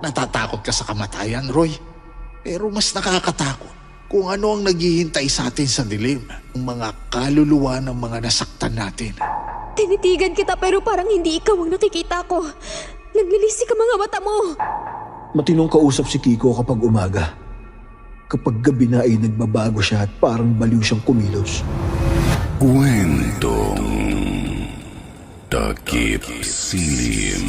Natatakot ka sa kamatayan, Roy. Pero mas nakakatakot kung ano ang naghihintay sa atin sa dilim, ang mga kaluluwa ng mga nasaktan natin. Tinitigan kita pero parang hindi ikaw ang nakikita ko. Naglilisik ang mga mata mo. Matinong kausap si Kiko kapag umaga. Kapag gabi na ay nagbabago siya at parang baliw siyang kumilos. Kwentong Takip Silim.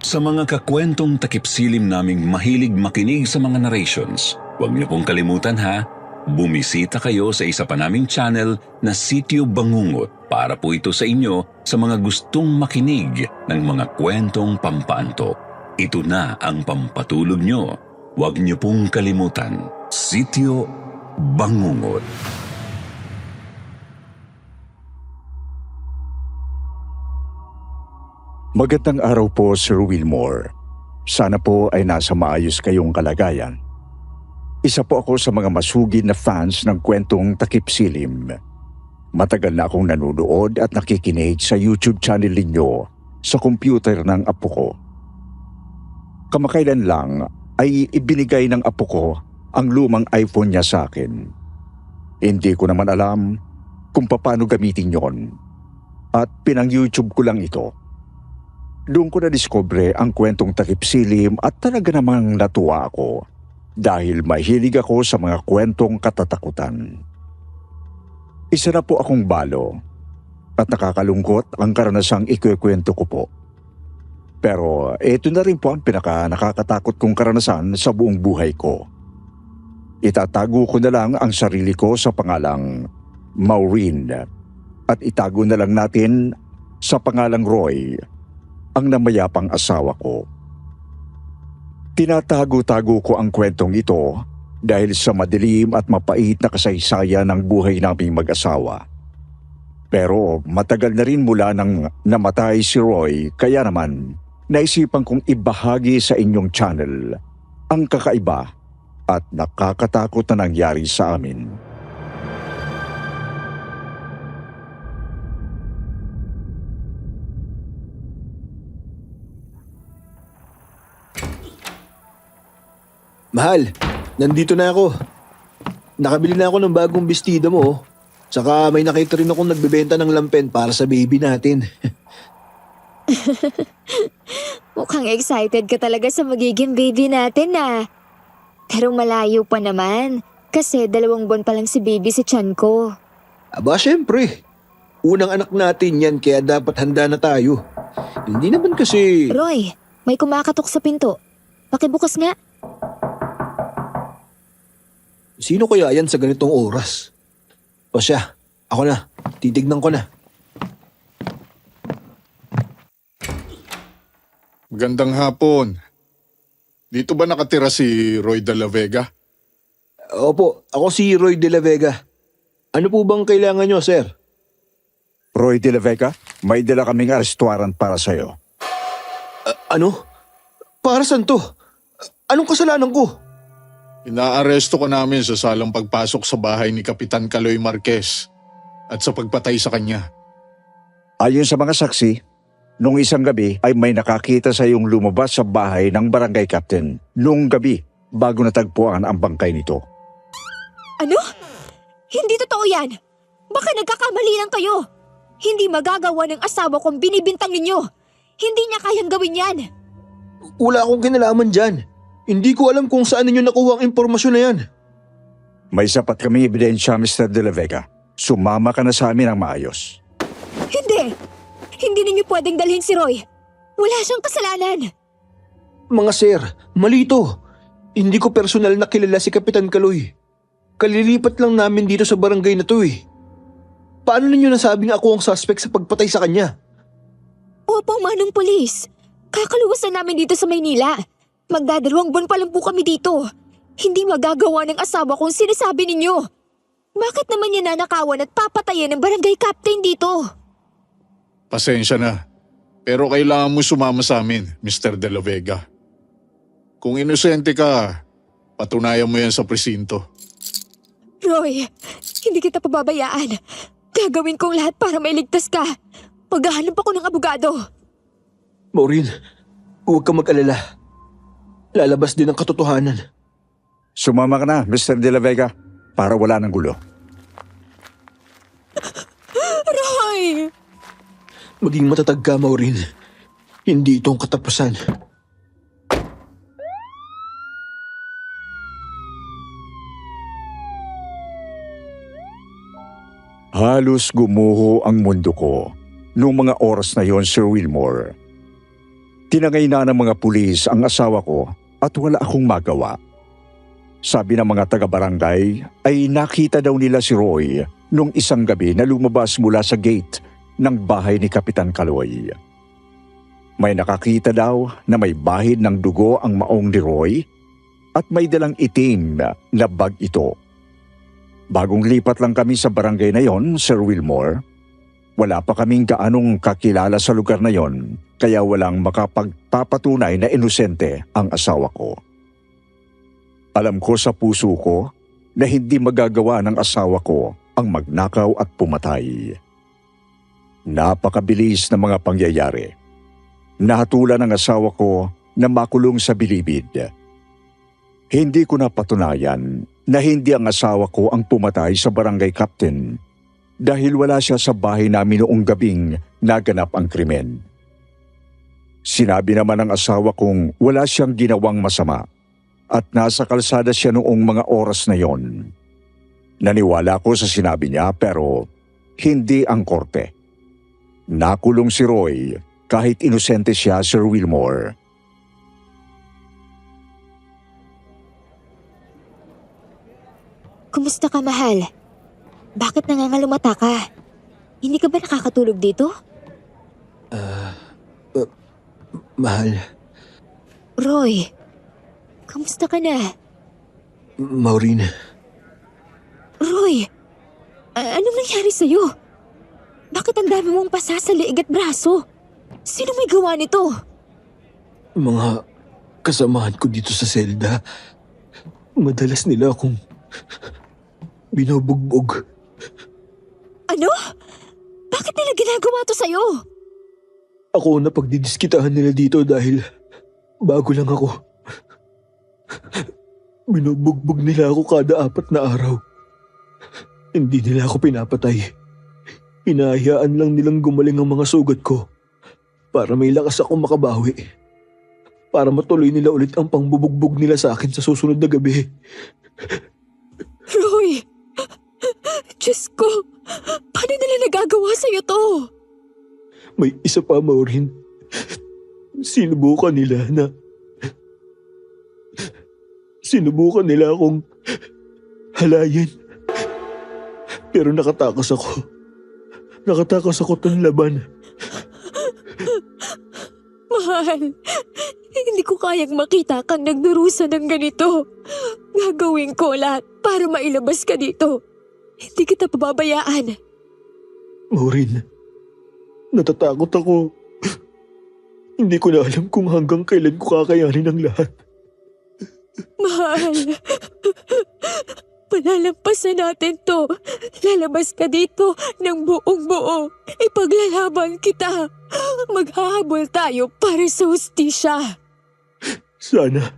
Sa mga kakwentong takip silim naming mahilig makinig sa mga narrations, huwag niyo pong kalimutan ha, bumisita kayo sa isa pa naming channel na Sityo Bangungot para po ito sa inyo sa mga gustong makinig ng mga kwentong pampaantok. Ito na ang pampatulog nyo. Huwag niyo pong kalimutan, Sityo Bangungot. Magandang araw po, Sir Wilmore. Sana po ay nasa maayos kayong kalagayan. Isa po ako sa mga masugid na fans ng kwentong Takip Silim. Matagal na akong nanonood at nakikinig sa YouTube channel ninyo sa computer ng apo ko. Kamakailan lang ay ibinigay ng apo ko ang lumang iPhone niya sa akin. Hindi ko naman alam kung paano gamitin yon at pinang-YouTube ko lang ito. Doon ko na-discover ang kwentong Takip Silim at talaga namang natuwa ako dahil mahilig ako sa mga kwentong katatakutan. Isa na po akong balo at nakakalungkot ang karanasang ikikwento ko po. Pero ito na rin po ang nakakatakot kong karanasan sa buong buhay ko. Itatago ko na lang ang sarili ko sa pangalang Maureen at itago na lang natin sa pangalang Roy ang namayapang asawa ko. Tinatago-tago ko ang kwentong ito dahil sa madilim at mapait na kasaysayan ng buhay naming mag-asawa. Pero matagal na rin mula nang namatay si Roy, kaya naman naisipan kong ibahagi sa inyong channel ang kakaiba at nakakatakot na nangyari sa amin. Mahal, nandito na ako. Nakabili na ako ng bagong bestida mo. Oh. Tsaka may nakita rin akong nagbebenta ng lampen para sa baby natin. Mukhang excited ka talaga sa magiging baby natin ah. Pero malayo pa naman kasi 2 buwan pa lang si baby sa tiyan ko. Aba, syempre. Unang anak natin yan kaya dapat handa na tayo. Hindi naman kasi... Roy, may kumakatok sa pinto. Pakibukas nga. Sino kaya yan sa ganitong oras? O siya, ako na. Titignan ko na. Magandang hapon. Dito ba nakatira si Roy de la Vega? Opo, ako si Roy de la Vega. Ano po bang kailangan nyo, sir? Roy de la Vega, may dala kaming restaurant para sa'yo. Ano? Para saan to? Anong kasalanan ko? Inaaresto ko namin sa salang pagpasok sa bahay ni Kapitan Kaloy Marquez at sa pagpatay sa kanya. Ayon sa mga saksi, nung isang gabi ay may nakakita sa iyong lumabas sa bahay ng barangay captain noong gabi bago natagpuan ang bangkay nito. Ano? Hindi totoo yan. Baka nagkakamali lang kayo. Hindi magagawa ng asawa kong binibintang ninyo. Hindi niya kayang gawin yan. Wala akong kinalaman dyan. Hindi ko alam kung saan ninyo nakuha ang impormasyon na yan. May sapat kami ebidensya, Mr. De La Vega. Sumama ka na sa amin ng maayos. Hindi. Hindi ninyo pwedeng dalhin si Roy. Wala siyang kasalanan. Mga sir, mali ito. Hindi ko personal na kilala si Kapitan Kaloy. Kalilipat lang namin dito sa barangay na to eh. Paano ninyo nasabing ako ang suspect sa pagpatay sa kanya? Opo, manong pulis. Kakaluwasan namin dito sa Maynila. Magdadalawang buwan pa lang po kami dito. Hindi magagawa ng asawa kung sinasabi ninyo. Bakit naman niya nanakawan at papatayin ng barangay captain dito? Pasensya na. Pero kailangan mo sumama sa amin, Mr. De La Vega. Kung inosente ka, patunayan mo yan sa presinto. Roy, hindi kita pababayaan. Gagawin kong lahat para mailigtas ka. Maghahanap ako ng abogado. Maureen, Huwag kang mag-alala. Lalabas din ang katotohanan. Sumama ka na, Mr. De La Vega, para wala ng gulo. Roy! Maging matatag ka, Maureen. Hindi ito ang katapusan. Halos gumuho ang mundo ko noong mga oras na yon, Sir Wilmore. Tinangay na ng mga pulis ang asawa ko at wala akong magawa. Sabi ng mga taga-barangay ay nakita daw nila si Roy nung isang gabi na lumabas mula sa gate ng bahay ni Kapitan Kaloy. May nakakita daw na may bahid ng dugo ang maong ni Roy at may dalang itim na bag ito. Bagong lipat lang kami sa barangay na yon, Sir Wilmore. Wala pa kaming gaanong kakilala sa lugar na yon, kaya walang makapagpapatunay na inosente ang asawa ko. Alam ko sa puso ko na hindi magagawa ng asawa ko ang magnakaw at pumatay. Napakabilis na mga pangyayari. Nahatulan ng asawa ko na makulong sa bilibid. Hindi ko napatunayan na hindi ang asawa ko ang pumatay sa barangay captain dahil wala siya sa bahay namin noong gabing naganap ang krimen. Sinabi naman ng asawa kong wala siyang ginawang masama at nasa kalsada siya noong mga oras na yon. Naniwala ko sa sinabi niya pero hindi ang korte. Nakulong si Roy kahit inosente siya, Sir Wilmore. Kumusta ka, mahal? Bakit nangangalumata ka? Hindi ka ba nakakatulog dito? Mahal, Roy, kamusta ka na? Maureen, Roy, anong nangyari sa'yo? Bakit ang dami mong pasa sa liig at braso? Sino may gawa nito? mga kasamahan ko dito sa selda, madalas nila akong binubugbog. Ano? Bakit nila ginagawa to sa'yo? Ako na pagdidiskitahan nila dito dahil bago lang ako. Binubugbog nila ako kada 4 na araw. Hindi nila ako pinapatay. Hinahayaan lang nilang gumaling ang mga sugat ko para may lakas akong makabawi. Para matuloy nila ulit ang pangbubugbog nila sa akin sa susunod na gabi. Roy! Diyos ko! Paano nila nagagawa sa'yo to? May isa pa, Maureen. Sinubukan nila akong halayin. Pero nakatakas ako. Nakatakas ako ng laban. Mahal, hindi ko kayang makita kang nagdurusa ng ganito. Gagawin ko lahat para mailabas ka dito. Hindi kita pababayaan. Maureen, natatakot ako. Hindi ko na alam kung hanggang kailan ko kakayanin ang lahat. Mahal, palalampasan natin to. Lalabas ka dito ng buong buo. Ipaglalaban kita. Maghahabol tayo para sa hustisya. Sana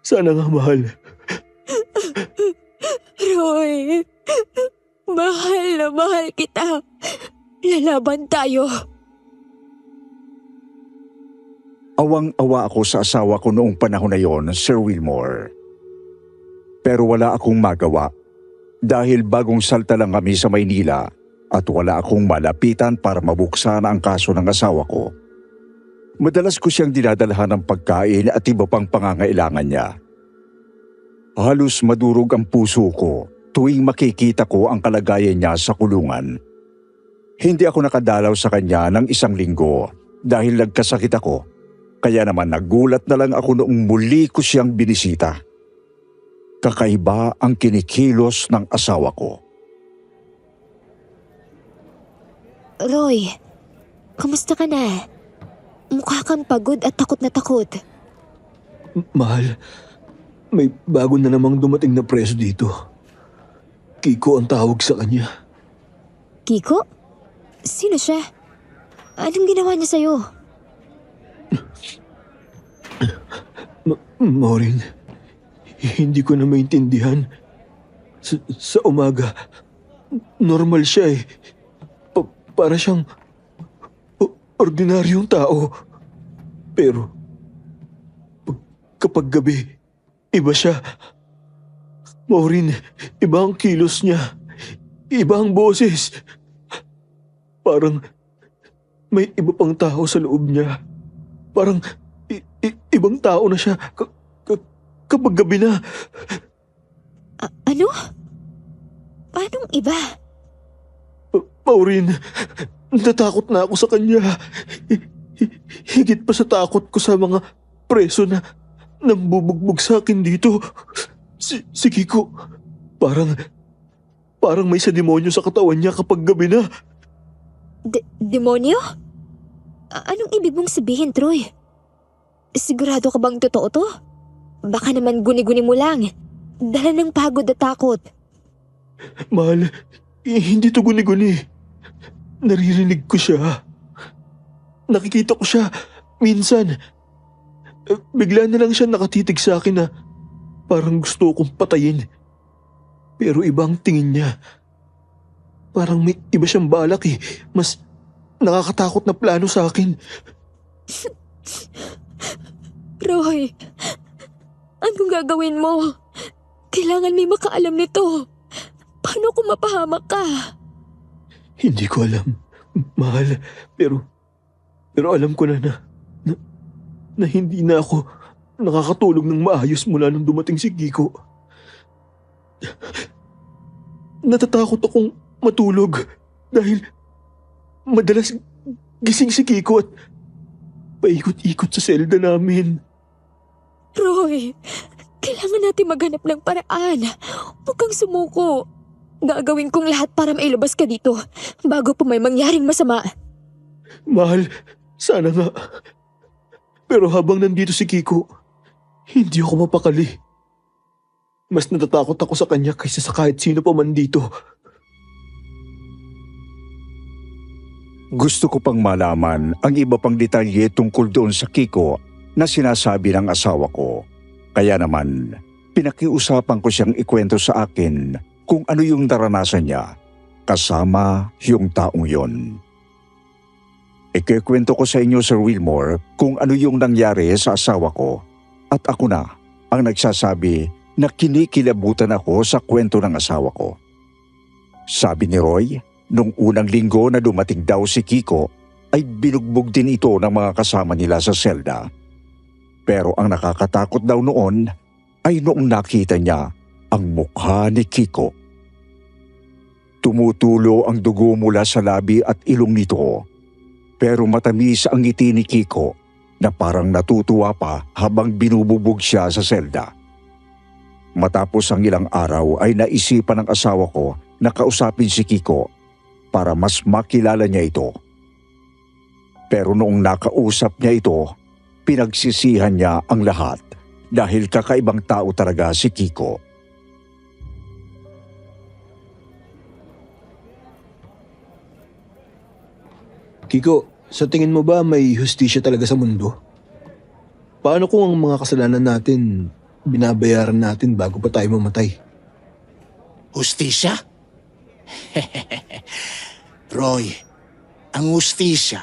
nga, mahal. Roy, mahal na mahal kita. Lalaban tayo. Awang-awa ako sa asawa ko noong panahon na yon, Sir Wilmore. Pero wala akong magawa dahil bagong salta lang kami sa Maynila at wala akong malapitan para mabuksan ang kaso ng asawa ko. Madalas ko siyang dinadalhan ng pagkain at iba pang pangangailangan niya. Halos madurog ang puso ko tuwing makikita ko ang kalagayan niya sa kulungan. Hindi ako nakadalaw sa kanya ng 1 linggo dahil nagkasakit ako. Kaya naman nagulat na lang ako noong muli ko siyang binisita. Kakaiba ang kinikilos ng asawa ko. Roy, kamusta ka na? Mukha kang pagod at takot na takot. Mahal, may bago na namang dumating na preso dito. Kiko ang tawag sa kanya. Kiko? Sino siya? Anong ginawa niya sa'yo? Maureen, hindi ko na maintindihan. Sa umaga, normal siya eh. Para siyang ordinaryong tao. Pero, kapag gabi, iba siya. Maureen, iba ang kilos niya. Iba ang boses. Parang may iba pang tao sa loob niya. Parang ibang tao na siya kapag gabi na. Ano? Paanong iba? Maureen, natakot na ako sa kanya. Higit pa sa takot ko sa mga preso na nambubugbog sa akin dito. Si Kiko, parang may sa demonyo sa katawan niya kapag gabi na. Demonyo? Anong ibig mong sabihin, Troy? Sigurado ka bang totoo to? Baka naman guni-guni mo lang. Dala ng pagod at takot. Mahal, hindi to guni-guni. Naririnig ko siya. Nakikita ko siya minsan. Bigla na lang siya nakatitig sa akin na parang gusto kong patayin. Pero ibang tingin niya. Parang may iba siyang balak eh. Mas nakakatakot na plano sa akin. Roy, anong gagawin mo? Kailangan may makaalam nito. Paano kung mapahamak ka? Hindi ko alam, mahal. Pero alam ko na hindi na ako nakakatulog ng maayos mula nung dumating si Kiko. Natatakot akong matulog dahil madalas gising si Kiko at paikot-ikot sa selda namin. Roy, kailangan natin maghanap ng paraan. Huwag kang sumuko. Gagawin kong lahat para mailabas ka dito bago pa may mangyaring masama. Mahal, sana nga. Pero habang nandito si Kiko, hindi ako mapakali. Mas natatakot ako sa kanya kaysa sa kahit sino pa man dito. Gusto ko pang malaman ang iba pang detalye tungkol doon sa Kiko na sinasabi ng asawa ko. Kaya naman, pinakiusapan ko siyang ikwento sa akin kung ano yung naranasan niya kasama yung taong yon. Ikikwento ko sa inyo, Sir Wilmore, kung ano yung nangyari sa asawa ko at ako na ang nagsasabi na kinikilabutan ako sa kwento ng asawa ko. Sabi ni Roy, nung unang linggo na dumating daw si Kiko ay binugbog din ito ng mga kasama nila sa selda. Pero ang nakakatakot daw noon ay noong nakita niya ang mukha ni Kiko. Tumutulo ang dugo mula sa labi at ilong nito, pero matamis ang ngiti ni Kiko na parang natutuwa pa habang binububog siya sa selda. Matapos ang ilang araw ay naisipan ng asawa ko na kausapin si Kiko para mas makilala niya ito. Pero noong nakausap niya ito, pinagsisihan niya ang lahat dahil kakaibang tao talaga si Kiko. Kiko, sa tingin mo ba may hustisya talaga sa mundo? Paano kung ang mga kasalanan natin binabayaran natin bago pa tayo mamatay? Hustisya? Roy, ang hustisya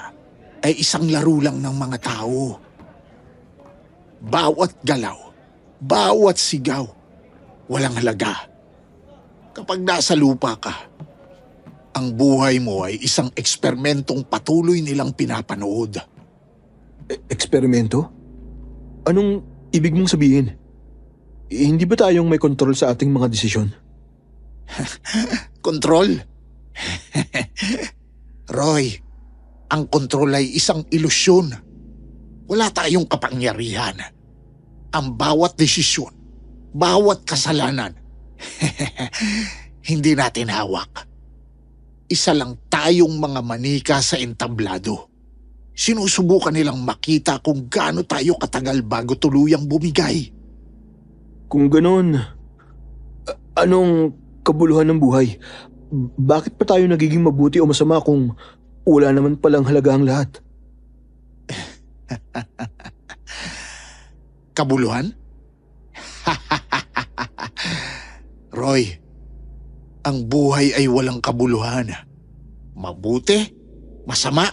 ay isang laro lang ng mga tao. Bawat galaw, bawat sigaw, walang halaga. Kapag nasa lupa ka, ang buhay mo ay isang eksperimentong patuloy nilang pinapanood. Eksperimento? Anong ibig mong sabihin? Hindi ba tayong may kontrol sa ating mga desisyon? Kontrol? Roy, ang kontrol ay isang ilusyon. Wala tayong kapangyarihan. Ang bawat desisyon, bawat kasalanan, hindi natin hawak. Isa lang tayong mga manika sa entablado. Sinusubukan nilang makita kung gaano tayo katagal bago tuluyang bumigay. Kung ganon, anong kabuluhan ng buhay? Bakit pa tayo nagiging mabuti o masama kung wala naman palang halaga ang lahat? Kabuluhan? Roy, ang buhay ay walang kabuluhan. Mabuti, masama.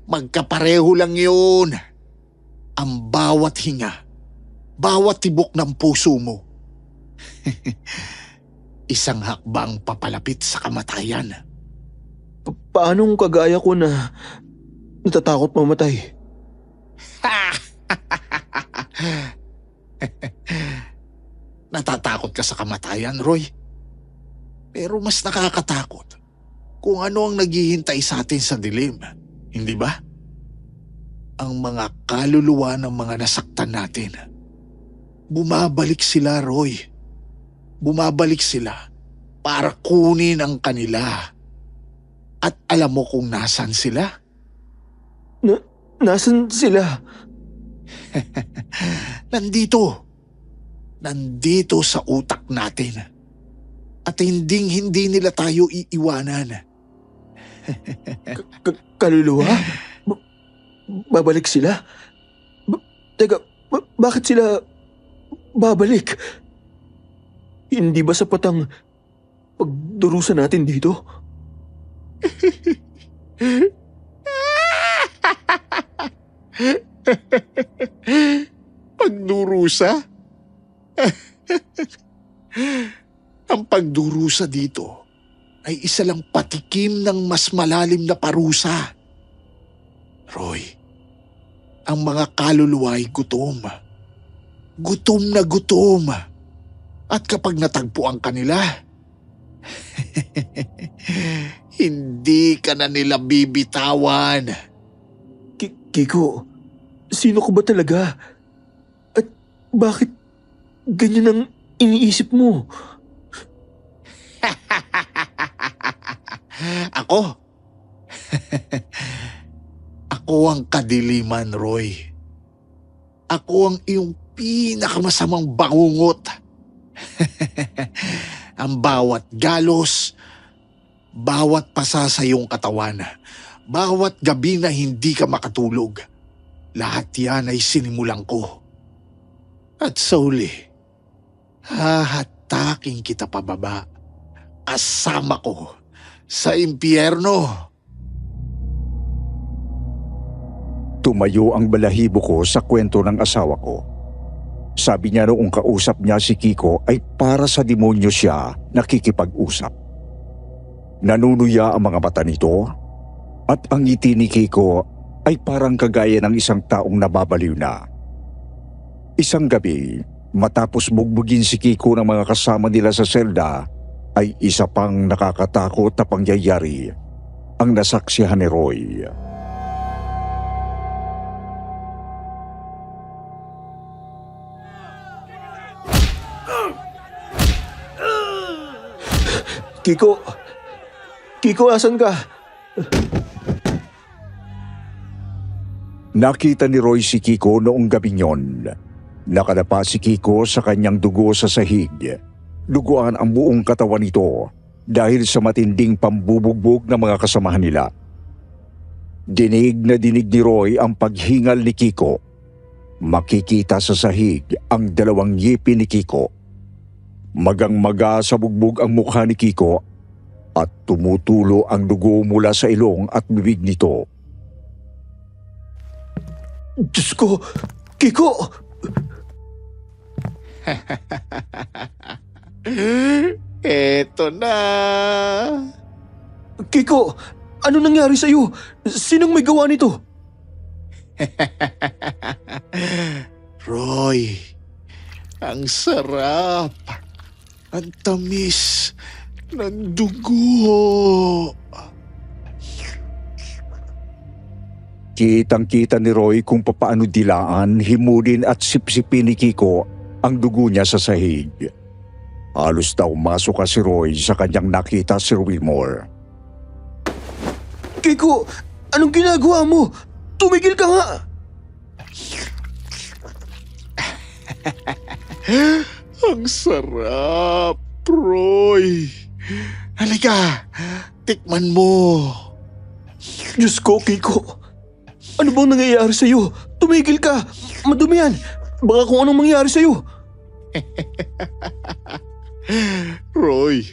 Magkapareho lang yun. Ang bawat hinga, bawat tibok ng puso mo. Isang hakbang papalapit sa kamatayan. Paanong kagaya ko na natatakot mamatay? Natatakot ka sa kamatayan, Roy. Pero mas nakakatakot kung ano ang naghihintay sa atin sa dilim. Hindi ba? Ang mga kaluluwa ng mga nasaktan natin. Bumabalik sila, Roy. Bumabalik sila para kunin ang kanila. At alam mo kung nasan sila? Nasaan sila? Nandito. Nandito sa utak natin. At hindi nila tayo iiwanan. Kaluluwa? Babalik sila? Teka, bakit sila babalik? Hindi ba sapat ang pagdurusa natin dito? Pagdurusa? Ang pagdurusa dito ay isa lang patikim ng mas malalim na parusa. Roy, ang mga kaluluwa ay gutom. Gutom na gutom. At kapag natagpuan ka nila, hindi ka na nila bibitawan. Kiko, sino ko ba talaga? At bakit ganyan ang iniisip mo? Ako? Ako ang kadiliman, Roy. Ako ang iyong pinakamasamang bangungot. Ang bawat galos, bawat pasa sa iyong katawan, bawat gabi na hindi ka makatulog, lahat yan ay sinimulan ko. At sa uli, hahataking kita pababa, kasama ko sa impyerno. Tumayo ang balahibo ko sa kwento ng asawa ko. Sabi niya noong kausap niya si Kiko ay para sa demonyo siya nakikipag-usap. Nanunuya ang mga mata nito at ang ngiti ni Kiko ay parang kagaya ng isang taong nababaliw na. Isang gabi, matapos bugbugin si Kiko ng mga kasama nila sa selda, ay isa pang nakakatakot na pangyayari ang nasaksihan ni Roy. Kiko, asan ka? Nakita ni Roy si Kiko noong gabing yon. Nakadapa si Kiko sa kanyang dugo sa sahig. Duguan ang buong katawan nito dahil sa matinding pambubugbog ng mga kasamahan nila. Dinig na dinig ni Roy ang paghingal ni Kiko. Makikita sa sahig ang dalawang ngipin ni Kiko. Magang-maga sa bugbog ang mukha ni Kiko at tumutulo ang dugo mula sa ilong at bibig nito. Diyos ko! Kiko! Eto na. Kiko! Ano nangyari sa'yo? Sinong may gawa nito? Roy, ang sarap. Ang tamis ng dugo. Kitang-kita ni Roy kung papaano dilaan, himulin at sipsipin ni Kiko ang dugo niya sa sahig. Halos daw masuka si Roy sa kanyang nakita si Wilmore. Kiko! Anong ginagawa mo? Tumigil ka nga! Ang sarap, Roy. Halika, tikman mo. Diyos ko, Kiko! Ano bang nangyayari sa'yo? Tumigil ka! Madumi yan! Baka kung anong mangyari sa'yo! Roy,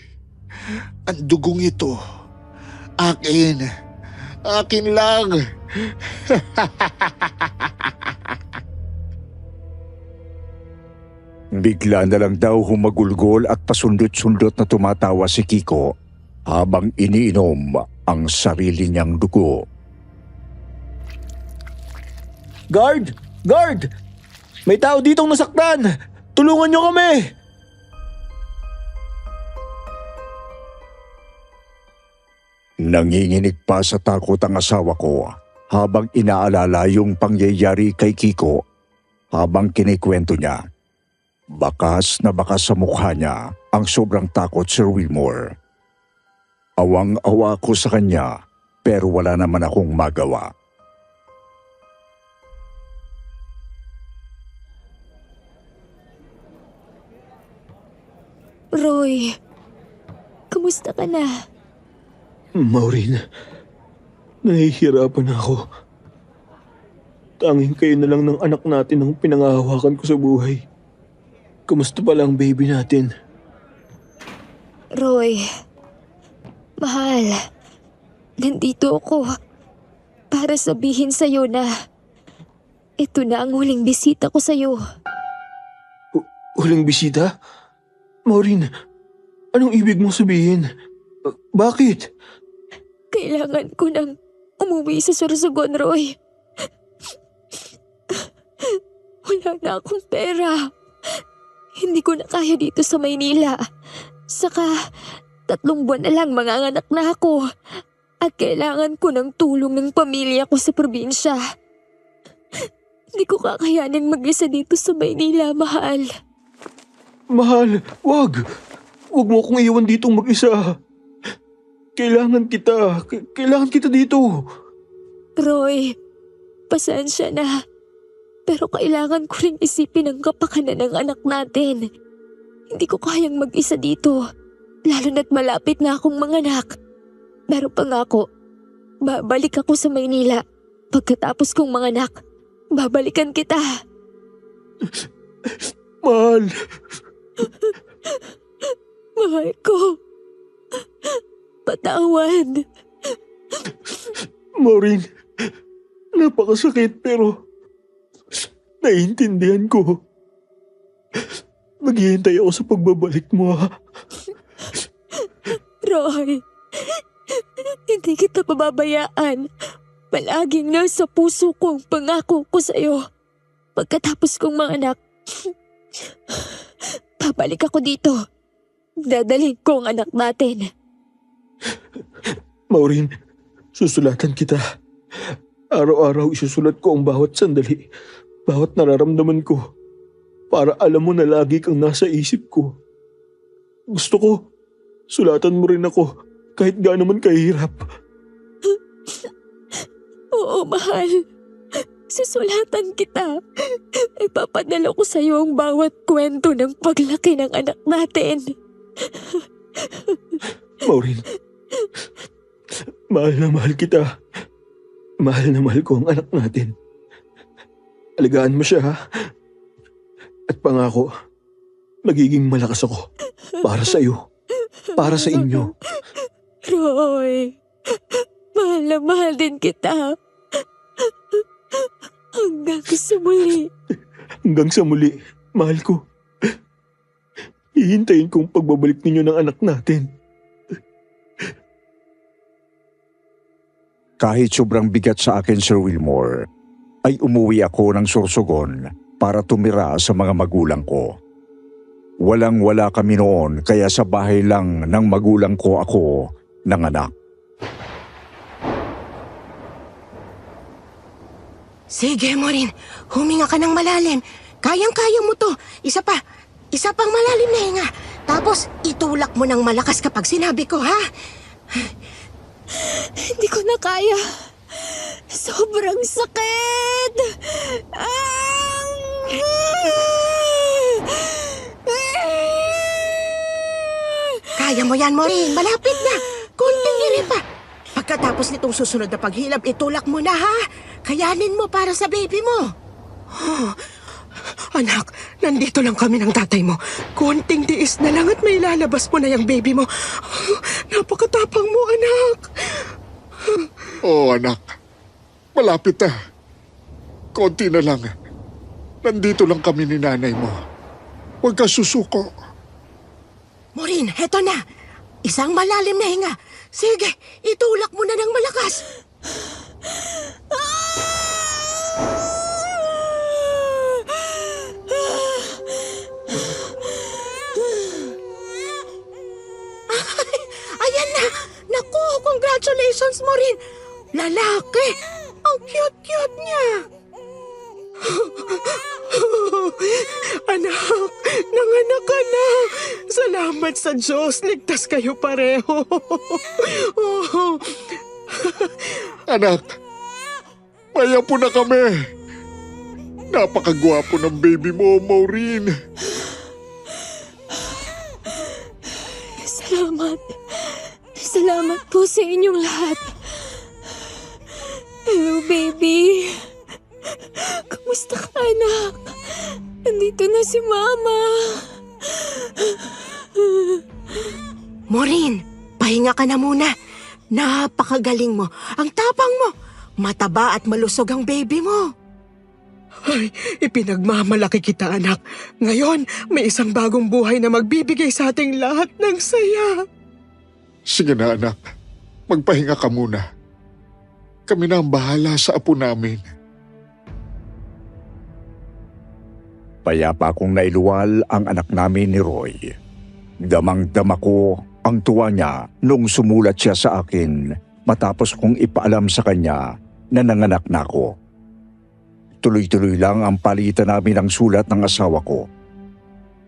ang dugong ito, akin. Akin lang. Bigla na lang daw humagulgol at pasundot-sundot na tumatawa si Kiko habang iniinom ang sarili niyang dugo. Guard! Guard! May tao ditong nasaktan! Tulungan niyo kami! Nanginginig pa sa takot ang asawa ko habang inaalala yung pangyayari kay Kiko habang kinikwento niya. Bakas na bakas sa mukha niya ang sobrang takot, Sir Wilmore. Awang-awa ko sa kanya pero wala naman akong magawa. Roy, kamusta ka na? Maureen, nahihirapan ako. Tanging kayo na lang ng anak natin ang pinangahawakan ko sa buhay. Kamusta pala ang baby natin? Roy, mahal, nandito ako para sabihin sa'yo na ito na ang huling bisita ko sa'yo. Huling bisita? Maureen, anong ibig mong sabihin? Bakit? Kailangan ko nang umuwi sa Sorsogon, Roy. Wala na akong pera. Hindi ko na kaya dito sa Maynila. Saka, 3 buwan na lang manganganak na ako. At kailangan ko ng tulong ng pamilya ko sa probinsya. Hindi ko kakayanin mag-isa dito sa Maynila, mahal. Mahal, wag! Wag mo akong iwan ditong mag-isa. Kailangan kita. Kailangan kita dito. Roy, pasensya na. Pero kailangan ko rin isipin ang kapakanan ng anak natin. Hindi ko kayang mag-isa dito. Lalo na't malapit na akong manganak. Pero pangako, babalik ako sa Maynila. Pagkatapos kong manganak, babalikan kita. Mahal. Mahal ko. Patawad. Maureen, napakasakit pero naiintindihan ko. Maghihintay ako sa pagbabalik mo, ha? Roy, hindi kita pababayaan. Palaging nasa puso ko ang pangako ko sa'yo. Pagkatapos kong manganak, babalik ako dito. Dadalhin ko ang anak natin. Maureen, susulatan kita. Araw-araw isusulat ko ang bawat sandali, bawat nararamdaman ko, para alam mo na lagi kang nasa isip ko. Gusto ko, sulatan mo rin ako kahit gaano man kahirap. Oo, mahal. Susulatan kita. Ipapadala ko sa'yo ang bawat kwento ng paglaki ng anak natin. Maureen, mahal na mahal kita. Mahal na mahal ko ang anak natin. Alagaan mo siya, ha? At pangako, magiging malakas ako para sa iyo, para sa inyo. Roy, mahal na mahal din kita. Hanggang sa muli. Hanggang sa muli, mahal ko. Hihintayin kong pagbabalik ninyo ng anak natin. Kahit sobrang bigat sa akin, Sir Wilmore, ay umuwi ako ng Sorsogon para tumira sa mga magulang ko. Walang-wala kami noon kaya sa bahay lang ng magulang ko ako nanganak. Sige, Maureen. Huminga ka ng malalim. Kayang-kaya mo to. Isa pang malalim na hinga. Tapos, itulak mo ng malakas kapag sinabi ko, ha? Hindi ko na kaya. Sobrang sakit. Kaya mo yan, Maureen. Malapit na. Kunting hiri pa. Pagkatapos nitong susunod na paghilab, itulak mo na, ha? Kayanin mo para sa baby mo. Anak, nandito lang kami ng tatay mo. Konting tiis na lang at may lalabas mo na yung baby mo. Napakatapang mo, anak. Oo, anak. Malapit na. Konti na lang. Nandito lang kami ni nanay mo. Huwag ka susuko. Maureen, heto na. Isang malalim na hinga. Sige, itulak mo na ng malakas. Ayan na! Naku, congratulations, Maureen! Lalaki! Ang cute-cute niya! Anak, nanganak ka na! Salamat sa Diyos, ligtas kayo pareho! Anak, mayapo na kami. Napakagwapo ng baby mo, Maureen. Salamat. Salamat po sa inyong lahat. Hello, baby. Kamusta ka, anak? Nandito na si Mama. Maureen, pahinga ka na muna. Napakagaling mo. Ang tapang mo. Mataba at malusog ang baby mo. Ay, ipinagmamalaki kita, anak. Ngayon, may isang bagong buhay na magbibigay sa ating lahat ng saya. Sige na, anak. Magpahinga ka muna. Kami na ang bahala sa apo namin. Payapa kong nailuwal ang anak namin ni Roy. Damang-dama ko ang tuwa niya nung sumulat siya sa akin matapos kong ipaalam sa kanya na nanganak na ako. Tuloy-tuloy lang ang palitan namin ng sulat ng asawa ko.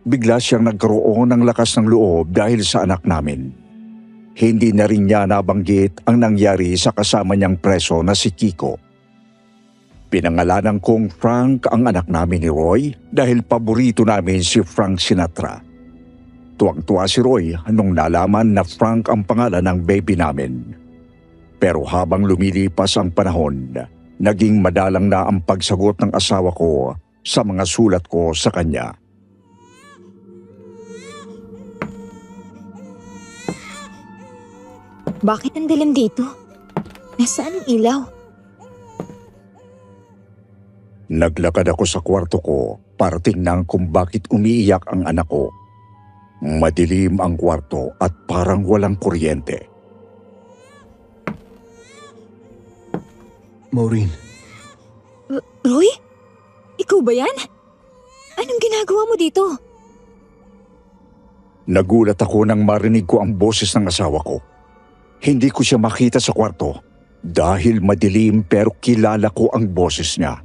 Bigla siyang nagkaroon ng lakas ng loob dahil sa anak namin. Hindi na rin niya nabanggit ang nangyari sa kasama niyang preso na si Kiko. Pinangalanan kong Frank ang anak namin ni Roy dahil paborito namin si Frank Sinatra. Tuwang-tuwa si Roy nung nalaman na Frank ang pangalan ng baby namin. Pero habang lumilipas ang panahon, naging madalang na ang pagsagot ng asawa ko sa mga sulat ko sa kanya. Bakit ang dilim dito? Nasaan ang ilaw? Naglakad ako sa kwarto ko para tingnan kung bakit umiiyak ang anak ko. Madilim ang kwarto at parang walang kuryente. Maureen, Roy? Ikaw ba yan? Anong ginagawa mo dito? Nagulat ako nang marinig ko ang boses ng asawa ko. Hindi ko siya makita sa kwarto dahil madilim pero kilala ko ang boses niya.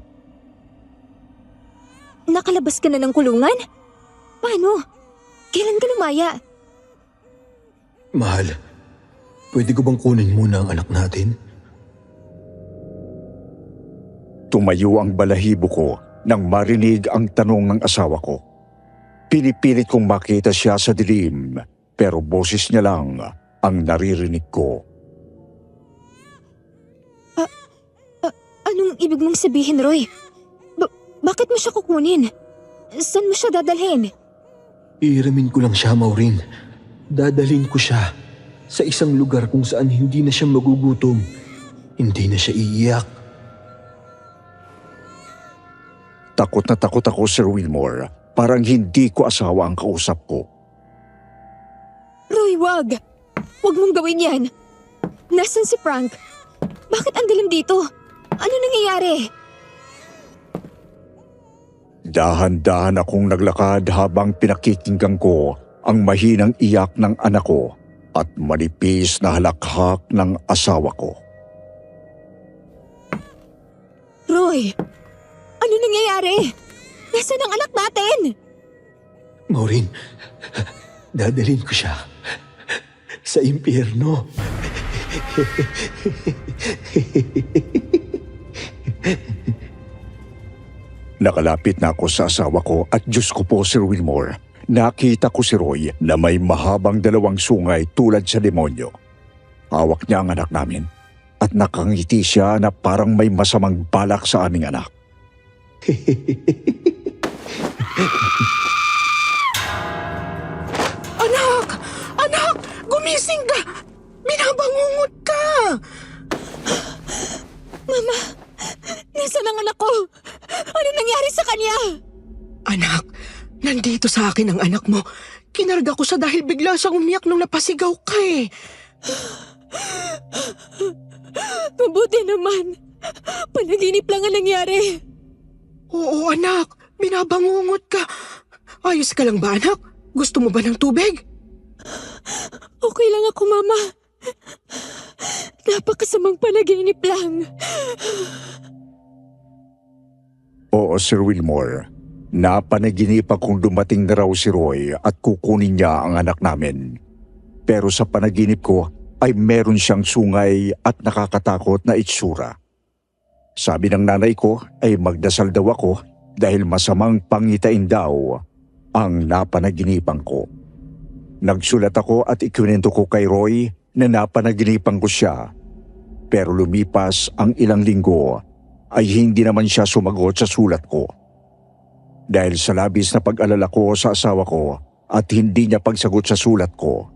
Nakalabas ka na ng kulungan? Paano? Kailan ka lumaya? mahal, pwede ko bang kunin muna ang anak natin? Tumayo ang balahibo ko nang marinig ang tanong ng asawa ko. Pinipilit kong makita siya sa dilim pero boses niya lang ang naririnig ko. Anong ibig mong sabihin, Roy? Bakit mo siya kukunin? Saan mo siya dadalhin? Iiramin ko lang siya, Maureen. Dadalhin ko siya sa isang lugar kung saan hindi na siya magugutom. Hindi na siya iiyak. Takot na takot ako, Sir Wilmore. Parang hindi ko asawa ang kausap ko. Roy, wag! Wag mong gawin yan! Nasaan si Frank? Bakit ang dilim dito? Ano nangyayari? Dahan-dahan akong naglakad habang pinakikinggan ko ang mahinang iyak ng anak ko at manipis na halakhak ng asawa ko. Roy! Ano nangyayari? Nasaan ang anak natin? Maureen, dadalhin ko siya sa impyerno. Nakalapit na ako sa asawa ko at Diyos ko po, Sir Wilmore. Nakita ko si Roy na may mahabang dalawang sungay tulad sa demonyo. Hawak niya ang anak namin at nakangiti siya na parang may masamang balak sa aming anak. Gumising ka! Binabangungot ka! Nasaan ang anak ko? Ano nangyari sa kanya? Anak, nandito sa akin ang anak mo. Kinarga ko siya dahil bigla siyang umiyak nung napasigaw ka eh. Mabuti naman. Panaginip lang ang nangyari. Oo anak, binabangungot ka. Ayos ka lang ba anak? Gusto mo ba ng tubig? Okay lang ako, Mama. Napakasamang panaginip lang. Oo, Sir Wilmore. Napanaginip akong dumating na raw si Roy at kukunin niya ang anak namin. Pero sa panaginip ko ay meron siyang sungay at nakakatakot na itsura. Sabi ng nanay ko ay magdasal daw ako dahil masamang pangitain daw ang napanaginipan ko. Nagsulat ako at ikwento ko kay Roy na napanaginipan ko siya. Pero lumipas ang ilang linggo ay hindi naman siya sumagot sa sulat ko. Dahil sa labis na pag-alala ko sa asawa ko at hindi niya pagsagot sa sulat ko,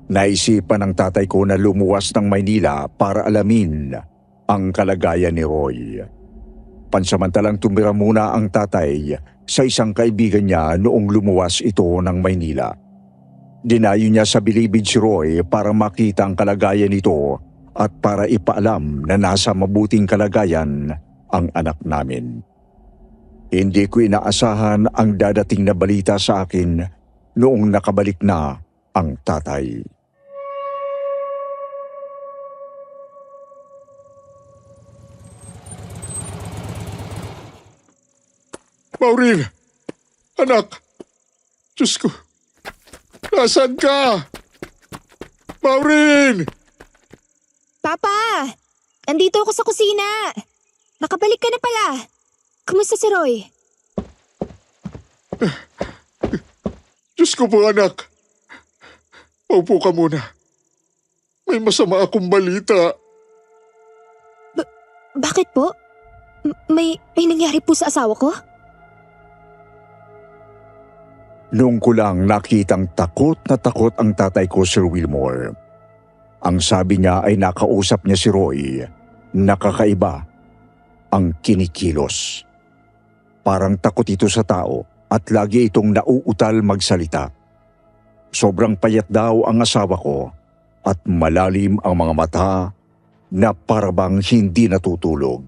naisipan ng tatay ko na lumuwas ng Maynila para alamin ang kalagayan ni Roy. Pansamantalang tumira muna ang tatay sa isang kaibigan niya noong lumuwas ito ng Maynila. Dinayo niya sa Bilibid si Roy para makita ang kalagayan nito at para ipaalam na nasa mabuting kalagayan ang anak namin. Hindi ko inaasahan ang dadating na balita sa akin noong nakabalik na ang tatay. Maureen! Anak! Diyos ko! Nasaan ka? Maureen! Papa! Andito ako sa kusina. Nakabalik ka na pala. Kumusta si Roy? Diyos ko po, anak. Paupo ka muna. May masama akong balita. Bakit po? May nangyari po sa asawa ko? Noong ko lang nakitang takot na takot ang tatay ko, Sir Wilmore. Ang sabi niya ay nakausap niya si Roy. Nakakaiba ang kinikilos. Parang takot ito sa tao at lagi itong nauutal magsalita. Sobrang payat daw ang asawa ko at malalim ang mga mata na parabang hindi natutulog.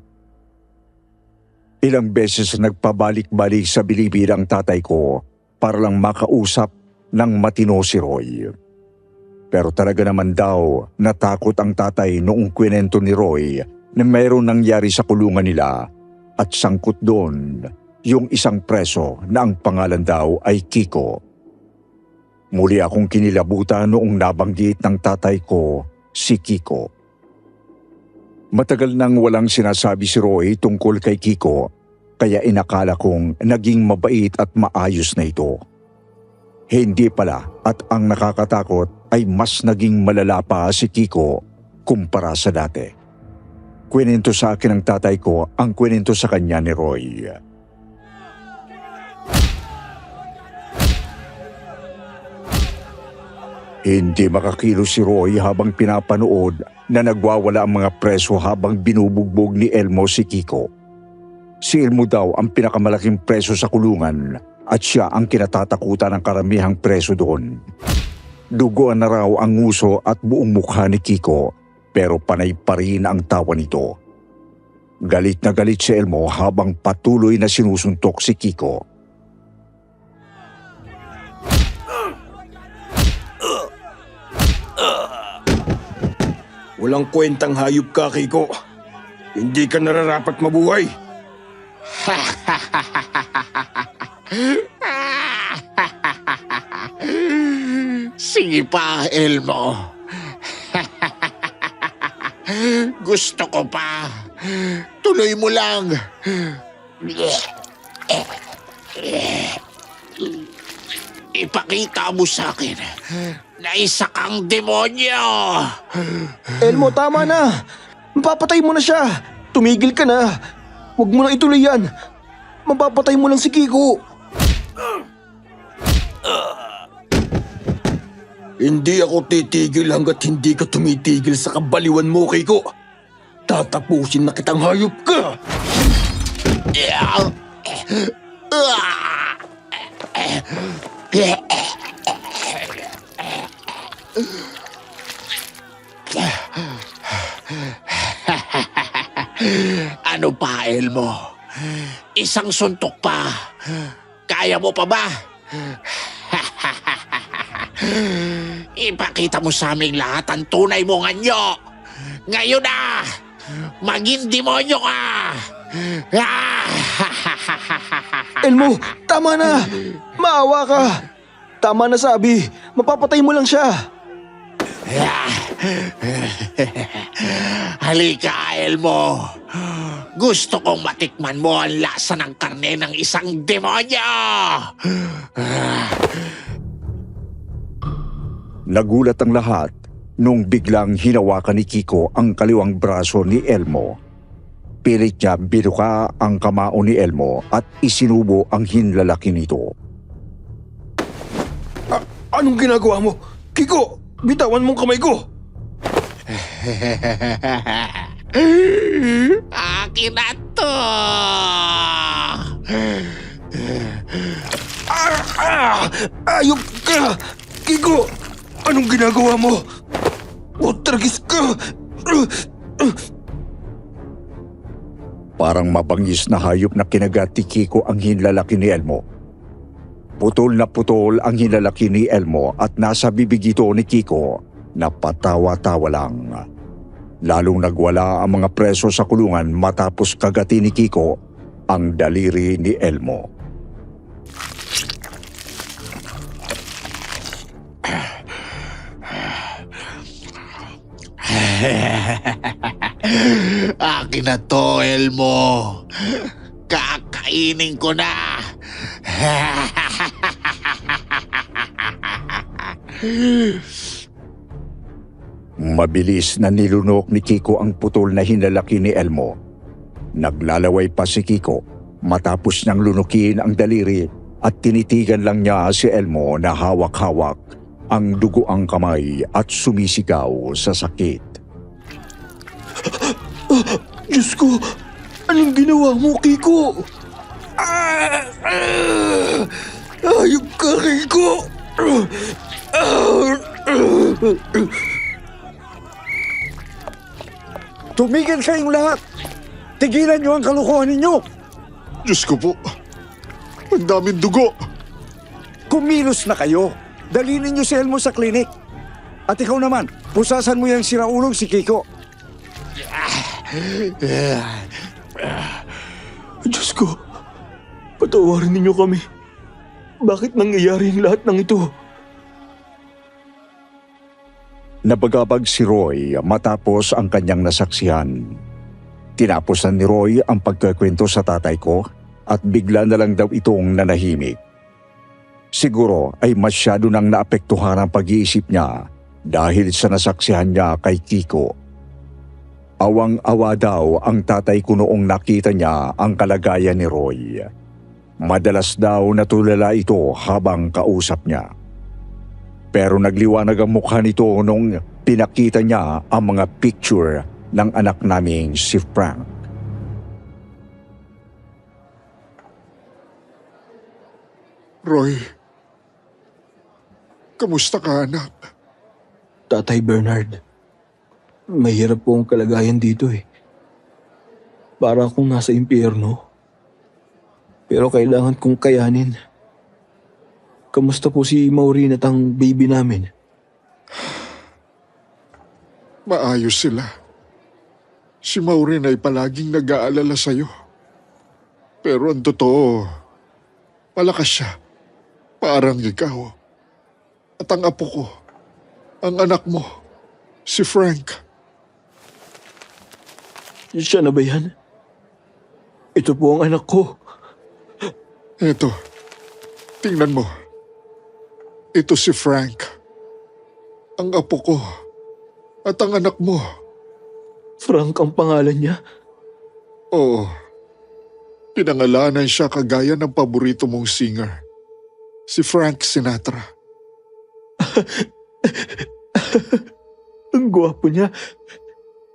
Ilang beses nagpabalik-balik sa bilibid ang tatay ko para lang makausap ng matino si Roy. Pero talaga naman daw natakot ang tatay noong kwento ni Roy na mayroong nangyari sa kulungan nila at sangkot doon yung isang preso na ang pangalan daw ay Kiko. Muli akong kinilabutan noong nabanggit ng tatay ko si Kiko. Matagal nang walang sinasabi si Roy tungkol kay Kiko, kaya inakala kong naging mabait at maayos na ito. Hindi pala at ang nakakatakot ay mas naging malala pa si Kiko kumpara sa dati. Kwento sa akin ng tatay ko ang kwento sa kanya ni Roy. Hindi makakilos si Roy habang pinapanood na nagwawala ang mga preso habang binubugbog ni Elmo si Kiko. Si Elmo daw ang pinakamalaking preso sa kulungan at siya ang kinatatakutan ng karamihang preso doon. Duguan na raw ang nguso at buong mukha ni Kiko pero panay pa rin ang tawa nito. Galit na galit si Elmo habang patuloy na sinusuntok si Kiko. Walang kwentang hayop ka, Kiko. Hindi ka nararapat mabuhay. Sige pa, Elmo. Gusto ko pa. Tuloy mo lang. Ipakita mo sa akin na isa kang demonyo. Elmo, tama na. Mapapatay mo na siya. Tumigil ka na. Huwag mo na ituloy yan. Mapapatay mo lang si Kiko. Hindi ako titigil hanggat hindi ka tumitigil sa kabaliwan mo, Kiko. Tatapusin na kitang hayop ka! Ano pa, Elmo? Isang suntok pa. Kaya mo pa ba? Ipakita mo sa aming lahat ang tunay mong anyo. Ngayon na! Maging demonyo ka! Elmo, tama na! Maawa ka! Tama na sabi, mapapatay mo lang siya. Halika, Elmo. Gusto kong matikman mo ang lasa ng karne ng isang demonyo. Nagulat ang lahat nung biglang hinawakan ni Kiko ang kaliwang braso ni Elmo. Pilit niya binuka ang kamao ni Elmo at isinubo ang hinlalaki nito. Anong ginagawa mo? Kiko, bitawan mong kamay ko! Akin na to! Ayok ka! Kiko, anong ginagawa mo? Utragis ka! Parang mabangis na hayop na kinagat ni Kiko ang hinlalaki ni Elmo. Putol na putol ang hinlalaki ni Elmo at nasa bibig ito ni Kiko na patawa-tawa lang. Lalong nagwala ang mga preso sa kulungan matapos kagati ni Kiko ang daliri ni Elmo. Akin na to, Elmo. Kakainin ko na. Mabilis na nilunok ni Kiko ang putol na hinlalaki ni Elmo. Naglalaway pa si Kiko matapos niyang lunukin ang daliri at tinitigan lang niya si Elmo na hawak-hawak ang dugoang kamay at sumisigaw sa sakit. Diyos ko, anong ginawa mo, Kiko? Ayok ka, Kiko! Tumigil kayong lahat! Tigilan niyo ang kalokohan ninyo! Diyos ko po. Ang daming dugo. Kumilos na kayo! Dalhin niyo si Elmo sa klinik! At ikaw naman, pusasan mo yung siraulong si Kiko. Diyos ko, patawarin ninyo kami. Bakit nangyayari ang lahat ng ito? Nabagabag si Roy matapos ang kanyang nasaksihan. Tinapos na ni Roy ang pagkakwento sa tatay ko at bigla na lang daw itong nanahimik. Siguro ay masyado nang naapektuhan ang pag-iisip niya dahil sa nasaksihan niya kay Kiko. Awang-awa daw ang tatay ko noong nakita niya ang kalagayan ni Roy. Madalas daw natulala ito habang kausap niya. Pero nagliwanag ang mukha nito nung pinakita niya ang mga picture ng anak naming si Frank. Roy, kamusta ka, anak? Tatay Bernard, mahirap po ang kalagayan dito eh. Para akong nasa impyerno. Pero kailangan kong kayanin. Kamusta po si Maureen at ang baby namin? Maayos sila. Si Maureen ay palaging nag-aalala sa'yo. Pero ang totoo, malakas siya. Parang ikaw. At ang apo ko, ang anak mo, si Frank. Siya na ba yan? Ito po ang anak ko. Eto, tingnan mo. Ito si Frank. Ang apo ko. At ang anak mo. Frank ang pangalan niya? Oo. Pinangalanan siya kagaya ng paborito mong singer. Si Frank Sinatra. Ang gwapo niya.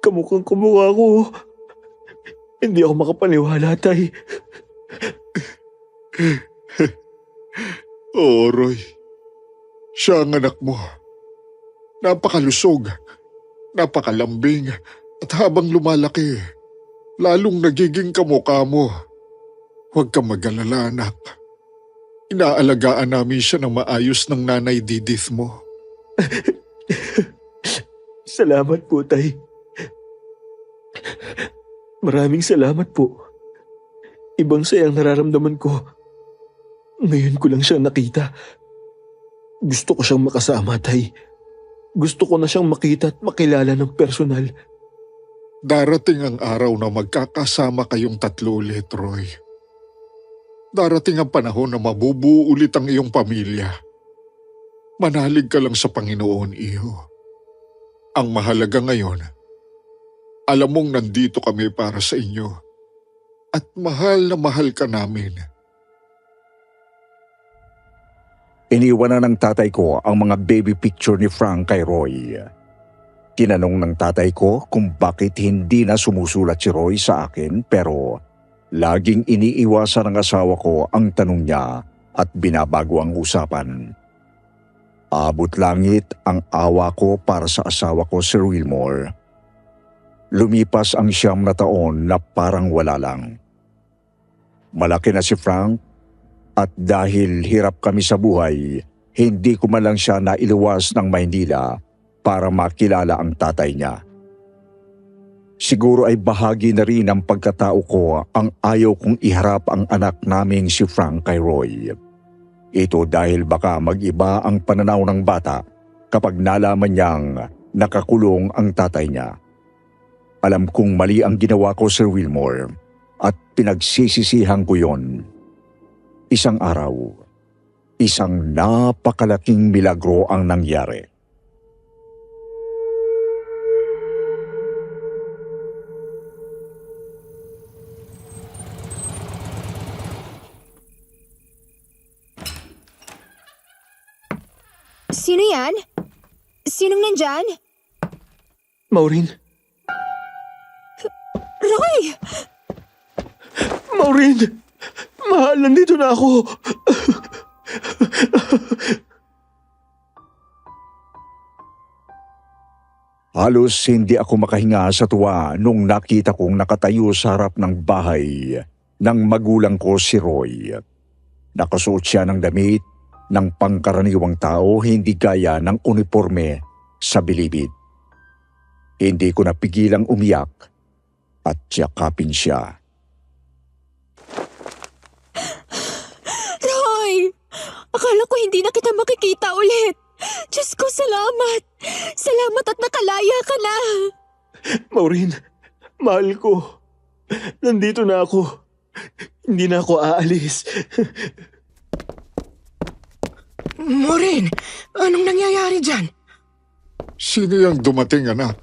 Kamukhang kamukha ko. Hindi ako makapaniwala, Tay. Oo, Roy. Siya ang anak mo. Napakalusog, napakalambing, at habang lumalaki, lalong nagiging kamukha mo. Huwag kang mag-alala, anak. Inaalagaan namin siya ng maayos ng nanay Didith mo. Salamat po, Tay. Maraming salamat po. Ibang sayang nararamdaman ko. Ngayon ko lang siyang nakita. Gusto ko siyang makasama, Tay. Gusto ko na siyang makita at makilala ng personal. Darating ang araw na magkakasama kayong tatlo ulit, Roy. Darating ang panahon na mabubuo ulit ang iyong pamilya. Manalig ka lang sa Panginoon, iho. Ang mahalaga ngayon, alam mong nandito kami para sa inyo. At mahal na mahal ka namin. Iniwan na ng tatay ko ang mga baby picture ni Frank kay Roy. Tinanong ng tatay ko kung bakit hindi na sumusulat si Roy sa akin pero laging iniiwasan ng asawa ko ang tanong niya at binabago ang usapan. Abot langit ang awa ko para sa asawa ko si Wilmore. Lumipas ang 9 na taon na parang wala lang. Malaki na si Frank at dahil hirap kami sa buhay, hindi ko man lang siya nailuwas ng Maynila para makilala ang tatay niya. Siguro ay bahagi na rin ng pagkatao ko ang ayaw kong iharap ang anak naming si Frank kay Roy. Ito dahil baka mag-iba ang pananaw ng bata kapag nalaman niyang nakakulong ang tatay niya. Alam kong mali ang ginawa ko, Sir Wilmore, at pinagsisisihan ko yon. Isang araw, isang napakalaking milagro ang nangyari. Sino yan? Sinong nandyan? Maureen? Roy! Maureen! Mahal, nandito na ako. Halos hindi ako makahinga sa tuwa nung nakita kong nakatayo sa harap ng bahay ng magulang ko si Roy. Nakasuot siya ng damit ng pangkaraniwang tao, hindi gaya ng uniforme sa bilibid. Hindi ko napigilang umiyak at yakapin siya. Roy! Akala ko hindi na kita makikita ulit. Diyos ko, salamat! Salamat at nakalaya ka na! Maureen, mahal ko. Nandito na ako. Hindi na ako aalis. Maureen, anong nangyayari dyan? Sino yung dumating, anak?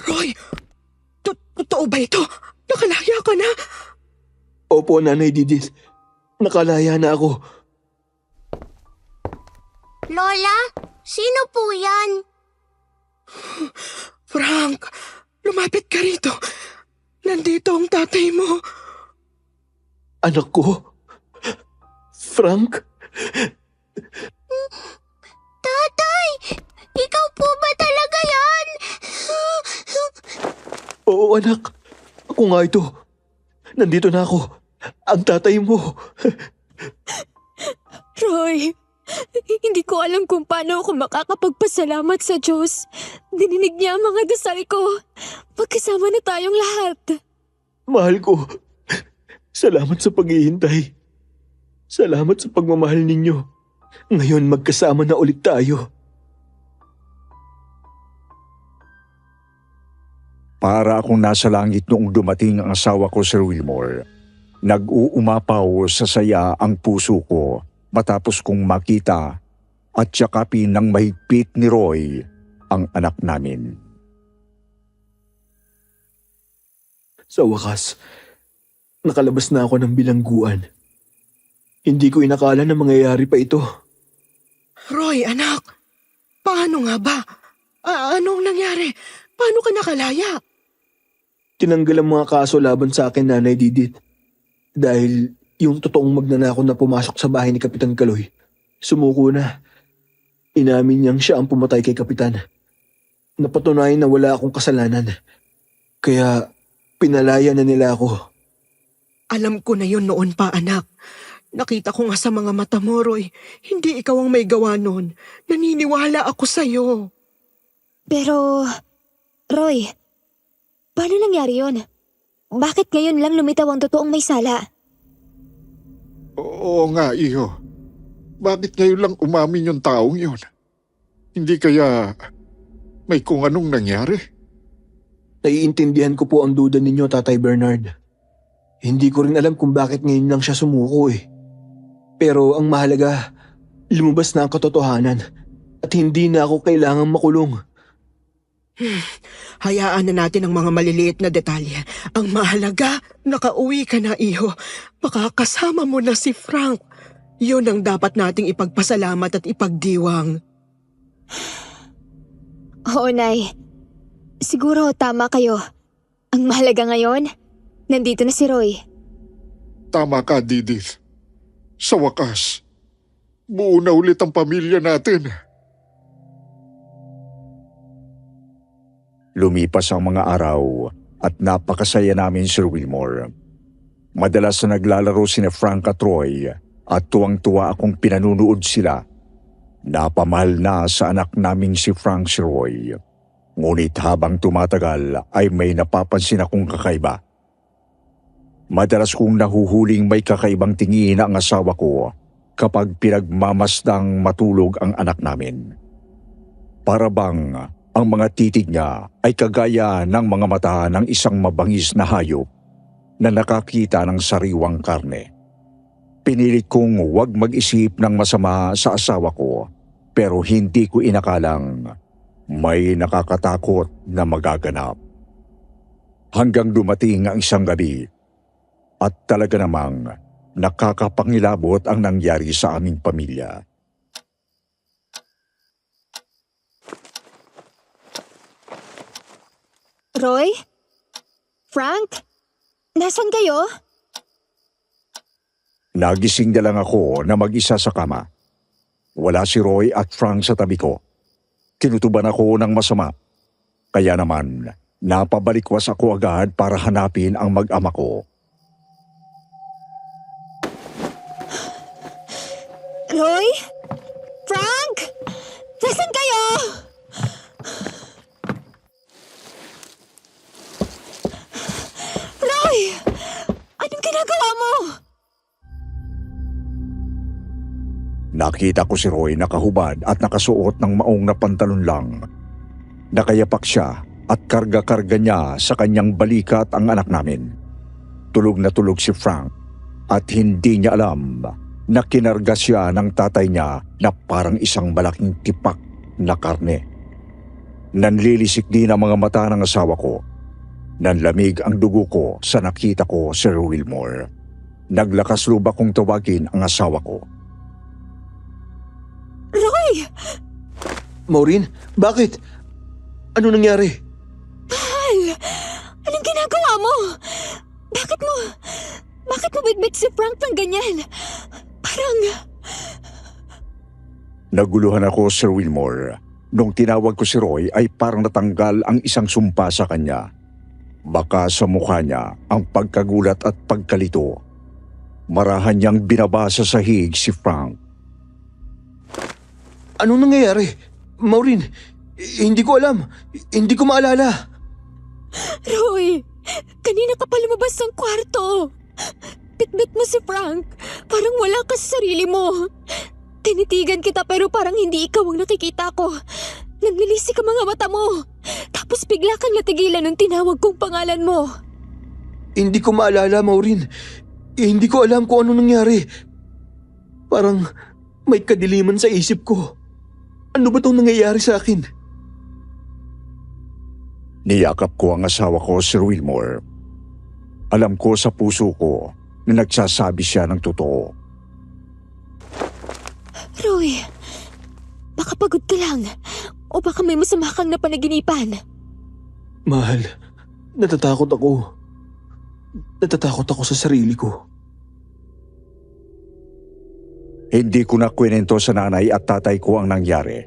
Roy, totoo ba ito? Nakalaya ka na? Opo, Nanay Didith. Nakalaya na ako. Lola, sino po yan? Frank, lumapit ka rito. Nandito ang tatay mo. Anak ko? Frank? Tatay, ikaw po ba talaga yan? Oo, anak. Ako nga ito. Nandito na ako. Ang tatay mo. Roy, hindi ko alam kung paano ako makakapagpasalamat sa Diyos. Dininig niya ang mga dasal ko. Magkasama na tayong lahat. Mahal ko. Salamat sa paghihintay. Salamat sa pagmamahal ninyo. Ngayon magkasama na ulit tayo. Para akong nasa langit noong dumating ang asawa ko, Sir Wilmore. Nag-uumapaw sa saya ang puso ko matapos kong makita at yakapin ng mahigpit ni Roy ang anak namin. Sa wakas, nakalabas na ako ng bilangguan. Hindi ko inakala na mangyayari pa ito. Roy, anak. Paano nga ba? Anong nangyari? Paano ka nakalaya? Tinanggal ang mga kaso laban sa akin, Nanay Didit. Dahil yung totoong magnanakaw na pumasok sa bahay ni Kapitan Kaloy, sumuko na. Inamin niyang siya ang pumatay kay Kapitan. Napatunayan na wala akong kasalanan. Kaya pinalaya na nila ako. Alam ko na yun noon pa, anak. Nakita ko nga sa mga mata mo, Roy. Hindi ikaw ang may gawa nun. Naniniwala ako sa'yo. Pero, Roy, paano nangyari yun? Bakit ngayon lang lumitaw ang totoong may sala? Oo nga, iho. Bakit ngayon lang umamin yung taong yun? Hindi kaya may kung anong nangyari? Naiintindihan ko po ang duda ninyo, Tatay Bernard. Hindi ko rin alam kung bakit ngayon lang siya sumuko eh. Pero ang mahalaga, lumabas na ang katotohanan at hindi na ako kailangang makulong. Hayaan na natin ang mga maliliit na detalye. Ang mahalaga, nakauwi ka na, iho. Makakasama mo na si Frank. Yun ang dapat nating ipagpasalamat at ipagdiwang. Oo, Nay. Siguro tama kayo. Ang mahalaga ngayon, nandito na si Roy. Tama ka, Didit. Sa wakas, buo na ulit ang pamilya natin. Lumipas ang mga araw at napakasaya namin, Sir Wilmore. Madalas na naglalaro sina Frank at Roy at tuwang-tuwa akong pinanunood sila. Napamahal na sa anak naming si Frank si Roy. Ngunit habang tumatagal ay may napapansin akong kakaiba. Madalas kong nahuhuling may kakaibang tingin ang asawa ko kapag pinagmamasdang matulog ang anak namin. Para bang ang mga titig niya ay kagaya ng mga mata ng isang mabangis na hayop na nakakita ng sariwang karne. Pinilit kong huwag mag-isip ng masama sa asawa ko pero hindi ko inakalang may nakakatakot na magaganap. Hanggang dumating ang isang gabi at talaga namang nakakapangilabot ang nangyari sa aming pamilya. Roy? Frank? Nasaan kayo? Nagising na lang ako na mag-isa sa kama. Wala si Roy at Frank sa tabi ko. Kinutuban ako ng masama. Kaya naman, napabalikwas ako agad para hanapin ang mag-ama ko. Roy? Frank? Nasaan kayo? Roy! Anong ginagawa mo? Nakita ko si Roy nakahubad at nakasuot ng maong na pantalon lang. Nakayapak siya at karga-karga niya sa kanyang balikat ang anak namin. Tulog na tulog si Frank at hindi niya alam na kinarga siya ng tatay niya na parang isang malaking tipak na karne. Nanlilisik din ang mga mata ng asawa ko. Nanlamig ang dugo ko sa nakita ko, Sir Wilmore. Naglakas loob akong tawagin ang asawa ko. Roy! Maureen, bakit? Ano nangyari? Mahal! Anong ginagawa mo? Bakit mo bitbit si Frank ng ganyan? Parang... Naguluhan ako, Sir Wilmore. Nung tinawag ko si Roy ay parang natanggal ang isang sumpa sa kanya. Baka sa mukha niya ang pagkagulat at pagkalito. Marahan niyang binabasa sa hig si Frank. Anong nangyayari? Maureen, hindi ko alam. Hindi ko maalala. Roy! Kanina ka pa lumabas ng kwarto. Bitbit mo si Frank. Parang wala ka sa sarili mo. Tinitigan kita pero parang hindi ikaw ang nakikita ko. Naglilisik ang mga mata mo. Tapos bigla kang natigilan nung tinawag kong pangalan mo. Hindi ko maalala, Maureen. Hindi ko alam kung ano nangyari. Parang may kadiliman sa isip ko. Ano ba itong nangyayari sa akin? Niyakap ko ang asawa ko, Sir Wilmore. Alam ko sa puso ko na nagsasabi siya ng totoo. Roy, Baka pagod ka lang. O baka may masama kang napanaginipan. Mahal, natatakot ako. Natatakot ako sa sarili ko. Hindi ko na kwento sa nanay at tatay ko ang nangyari.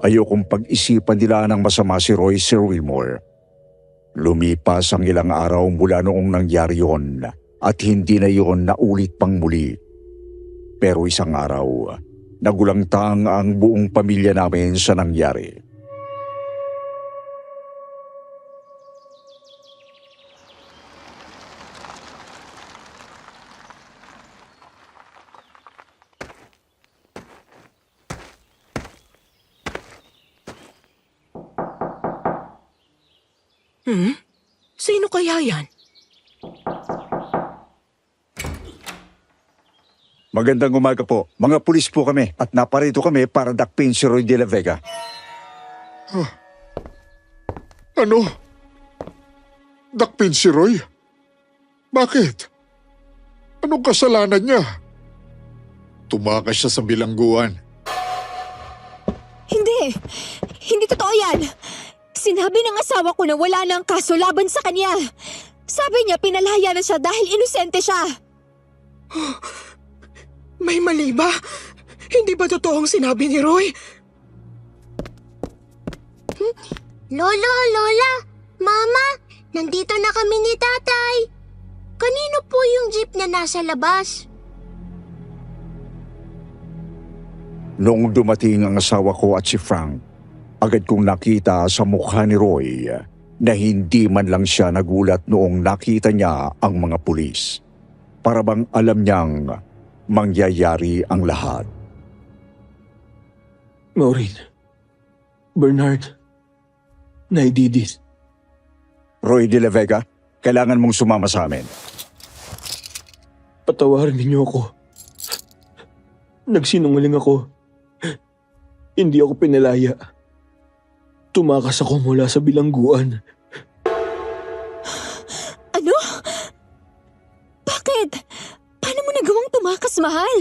Ayokong pag-isipan nila ng masama si Roy, Sir Wilmore. Lumipas ang ilang araw mula noong nangyari yon at hindi na yon naulit pang muli. Pero isang araw, nagulangtang ang buong pamilya namin sa nangyari. Sino kaya yan? Magandang umaga po. Mga pulis po kami at naparito kami para dakpin si Roy de la Vega. Ano? Dakpin si Roy? Bakit? Anong kasalanan niya? Tumakas siya sa bilangguan. Hindi! Hindi totoo yan! Sinabi ng asawa ko na wala na ang kaso laban sa kanya. Sabi niya pinalaya na siya dahil inosente siya. May mali ba? Hindi ba totoong sinabi ni Roy? Lolo, Lola, Mama, nandito na kami ni Tatay. Kanino po yung jeep na nasa labas? Noong dumating ang asawa ko at si Frank, agad kong nakita sa mukha ni Roy na hindi man lang siya nagulat noong nakita niya ang mga pulis. Para bang alam niyang mangyayari ang lahat. Maureen, Bernard, Naididis. Roy de la Vega, kailangan mong sumama sa amin. Patawarin ninyo ako. Nagsinungaling ako. Hindi ako pinalaya. Tumakas ako mula sa bilangguan. Ano? Bakit? Paano mo nagawang tumakas, mahal?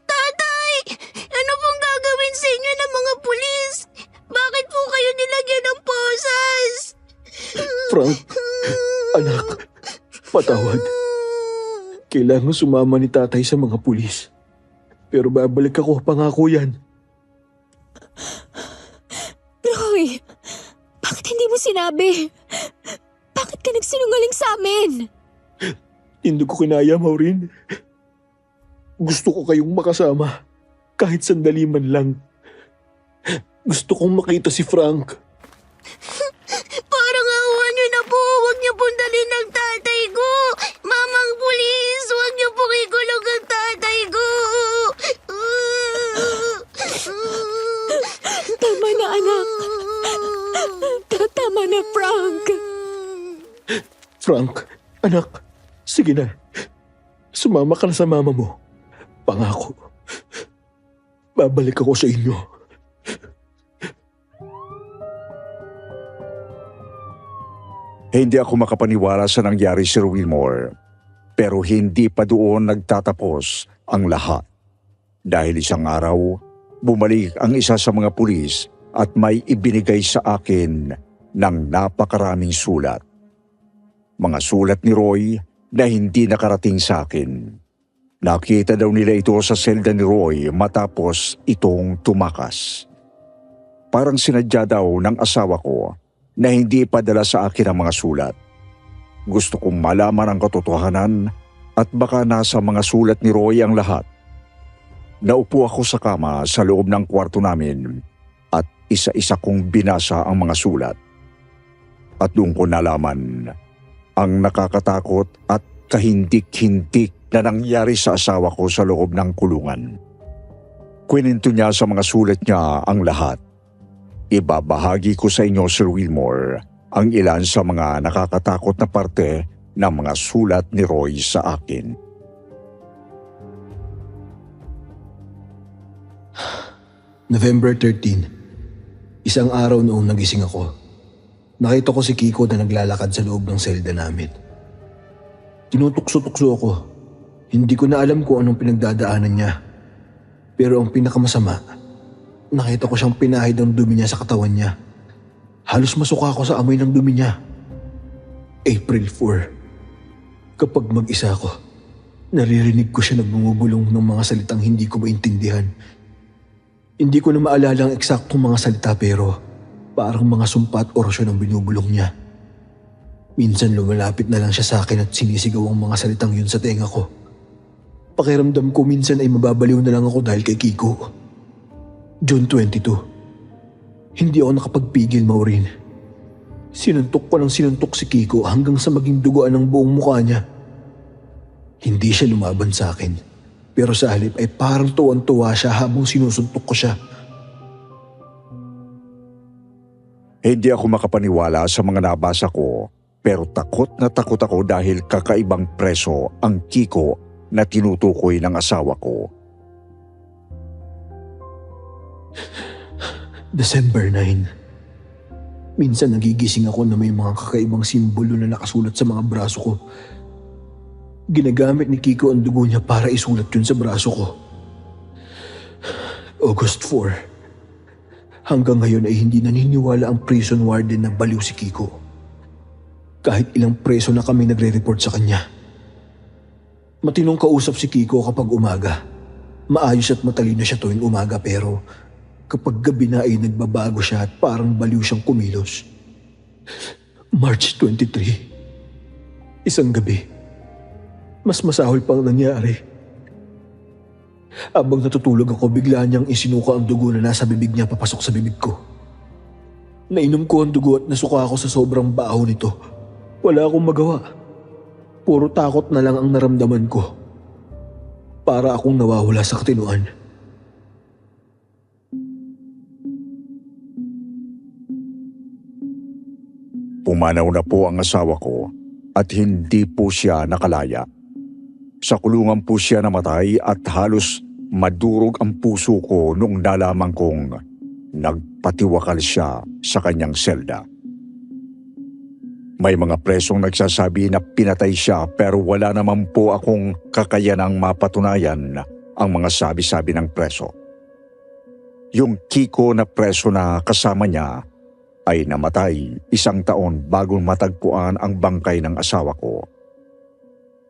Tatay, ano pong gagawin sa inyo ng mga pulis? Bakit po kayo nilagyan ng posas? Frank, anak, patawad. Kailangan sumama ni tatay sa mga pulis. Pero babalik ako, pangako yan. Roy, bakit hindi mo sinabi? Bakit ka nagsinungaling sa amin? Hindi ko kinaya, Maureen. Gusto ko kayong makasama. Kahit sandali man lang. Gusto kong makita si Frank. Parang awa niyo na po. Huwag niyo pong dalhin ng tatay ko. Mamang pulis, huwag niyo pong ikulong ang tatay ko. Tama na, anak. Tama na, Frank. Frank, anak, sige na. Sumama ka na sa mama mo. Pangako. Babalik ako sa inyo. Hindi ako makapaniwala sa nangyari, Sir Wilmore. Pero hindi pa doon nagtatapos ang lahat. Dahil isang araw, bumalik ang isa sa mga pulis at may ibinigay sa akin ng napakaraming sulat. Mga sulat ni Roy na hindi nakarating sa akin. Nakita daw nila ito sa selda ni Roy matapos itong tumakas. Parang sinadya daw ng asawa ko na hindi padala sa akin ang mga sulat. Gusto kong malaman ang katotohanan at baka nasa mga sulat ni Roy ang lahat. Naupo ako sa kama sa loob ng kwarto namin at isa-isa kong binasa ang mga sulat. At doon ko nalaman ang nakakatakot at kahindik-hindik na nangyari sa asawa ko sa loob ng kulungan. Kwento niya sa mga sulat niya ang lahat. Ibabahagi ko sa inyo, Sir Wilmore, ang ilan sa mga nakakatakot na parte ng mga sulat ni Roy sa akin. November 13. Isang araw noong nagising ako. Nakita ko si Kiko na naglalakad sa loob ng selda namin. Tinutukso-tukso ako. Hindi ko na alam kung anong pinagdadaanan niya. Pero ang pinakamasama, nakita ko siyang pinahid ang dumi niya sa katawan niya. Halos masuka ako sa amoy ng dumi niya. April 4. Kapag mag-isa ako, naririnig ko siya nagbumubulong ng mga salitang hindi ko maintindihan. Hindi ko na maalala ang eksaktong mga salita pero parang mga sumpa at orasyon ang binubulong niya. Minsan lumalapit na lang siya sa akin at sinisigaw ang mga salitang yun sa tenga ko. Pakiramdam ko minsan ay mababaliw na lang ako dahil kay Kiko. June 22. Hindi ako nakapagpigil, Maureen. Sinuntok ko ng sinuntok si Kiko hanggang sa maging duguan ang buong mukha niya. Hindi siya lumaban sa akin, pero sa halip ay parang tuwan-tuwa siya habang sinusuntok ko siya. Hindi ako makapaniwala sa mga nabasa ko, pero takot na takot ako dahil kakaibang preso ang Kiko na tinutukoy ng asawa ko. December 9. Minsan nagigising ako na may mga kakaibang simbolo na nakasulat sa mga braso ko. Ginagamit ni Kiko ang dugo niya para isulat yun sa braso ko. August 4. Hanggang ngayon ay hindi naniniwala ang prison warden na baliw si Kiko. Kahit ilang preso na kami nagre-report sa kanya. Matinong kausap si Kiko kapag umaga. Maayos at matalino siya tuwing umaga pero kapag gabi na ay nagbabago siya at parang baliw siyang kumilos. March 23. Isang gabi. Mas masahol pang nangyari. Habang natutulog ako, bigla niyang isinuka ang dugo na nasa bibig niya papasok sa bibig ko. Nainom ko ang dugo at nasuka ako sa sobrang baho nito. Wala akong magawa. Puro takot na lang ang naramdaman ko. Para akong nawawala sa katinuan. Pumanaw na po ang asawa ko at hindi po siya nakalaya. Sa kulungan po siya namatay at halos madurog ang puso ko nung nalaman kong nagpatiwakal siya sa kanyang selda. May mga presong nagsasabi na pinatay siya pero wala naman po akong kakayanang mapatunayan ang mga sabi-sabi ng preso. Yung Kiko na preso na kasama niya ay namatay 1 taon bago matagpuan ang bangkay ng asawa ko.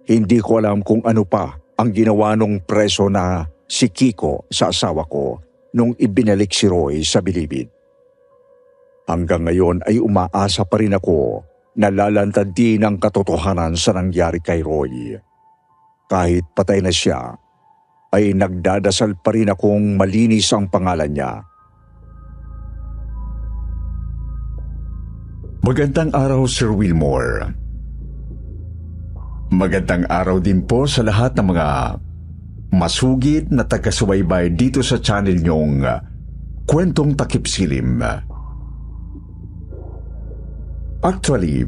Hindi ko alam kung ano pa ang ginawa nung preso na si Kiko sa asawa ko nung ibinalik si Roy sa bilibid. Hanggang ngayon ay umaasa pa rin ako na lalantad din ang katotohanan sa nangyari kay Roy. Kahit patay na siya, ay nagdadasal pa rin akong malinis ang pangalan niya. Magandang araw, Sir Wilmore. Magandang araw din po sa lahat ng mga masugid na taga-subaybay dito sa channel niyong Kwentong Takip Silim. Actually,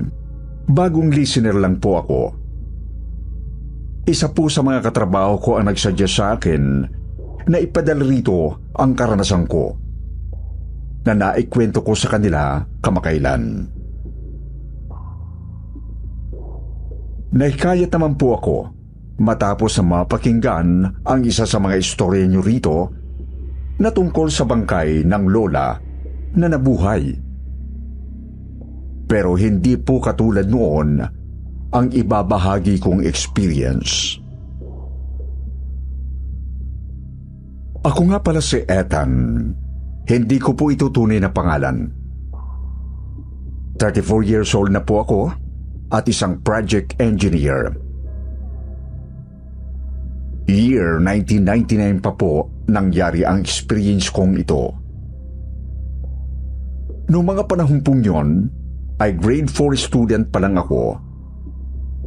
bagong listener lang po ako. Isa po sa mga katrabaho ko ang nagsadya sa akin na ipadala rito ang karanasan ko na naikwento ko sa kanila kamakailan. Nahikayat naman po ako matapos na mapakinggan ang isa sa mga istorya niyo rito na tungkol sa bangkay ng lola na nabuhay. Pero hindi po katulad noon ang ibabahagi kong experience. Ako nga pala si Ethan. Hindi ko po ito tunay na pangalan. 34 years old na po ako at isang project engineer. Year 1999 pa po nangyari ang experience kong ito. Noong mga panahon pong yun, ay grade 4 student pa lang ako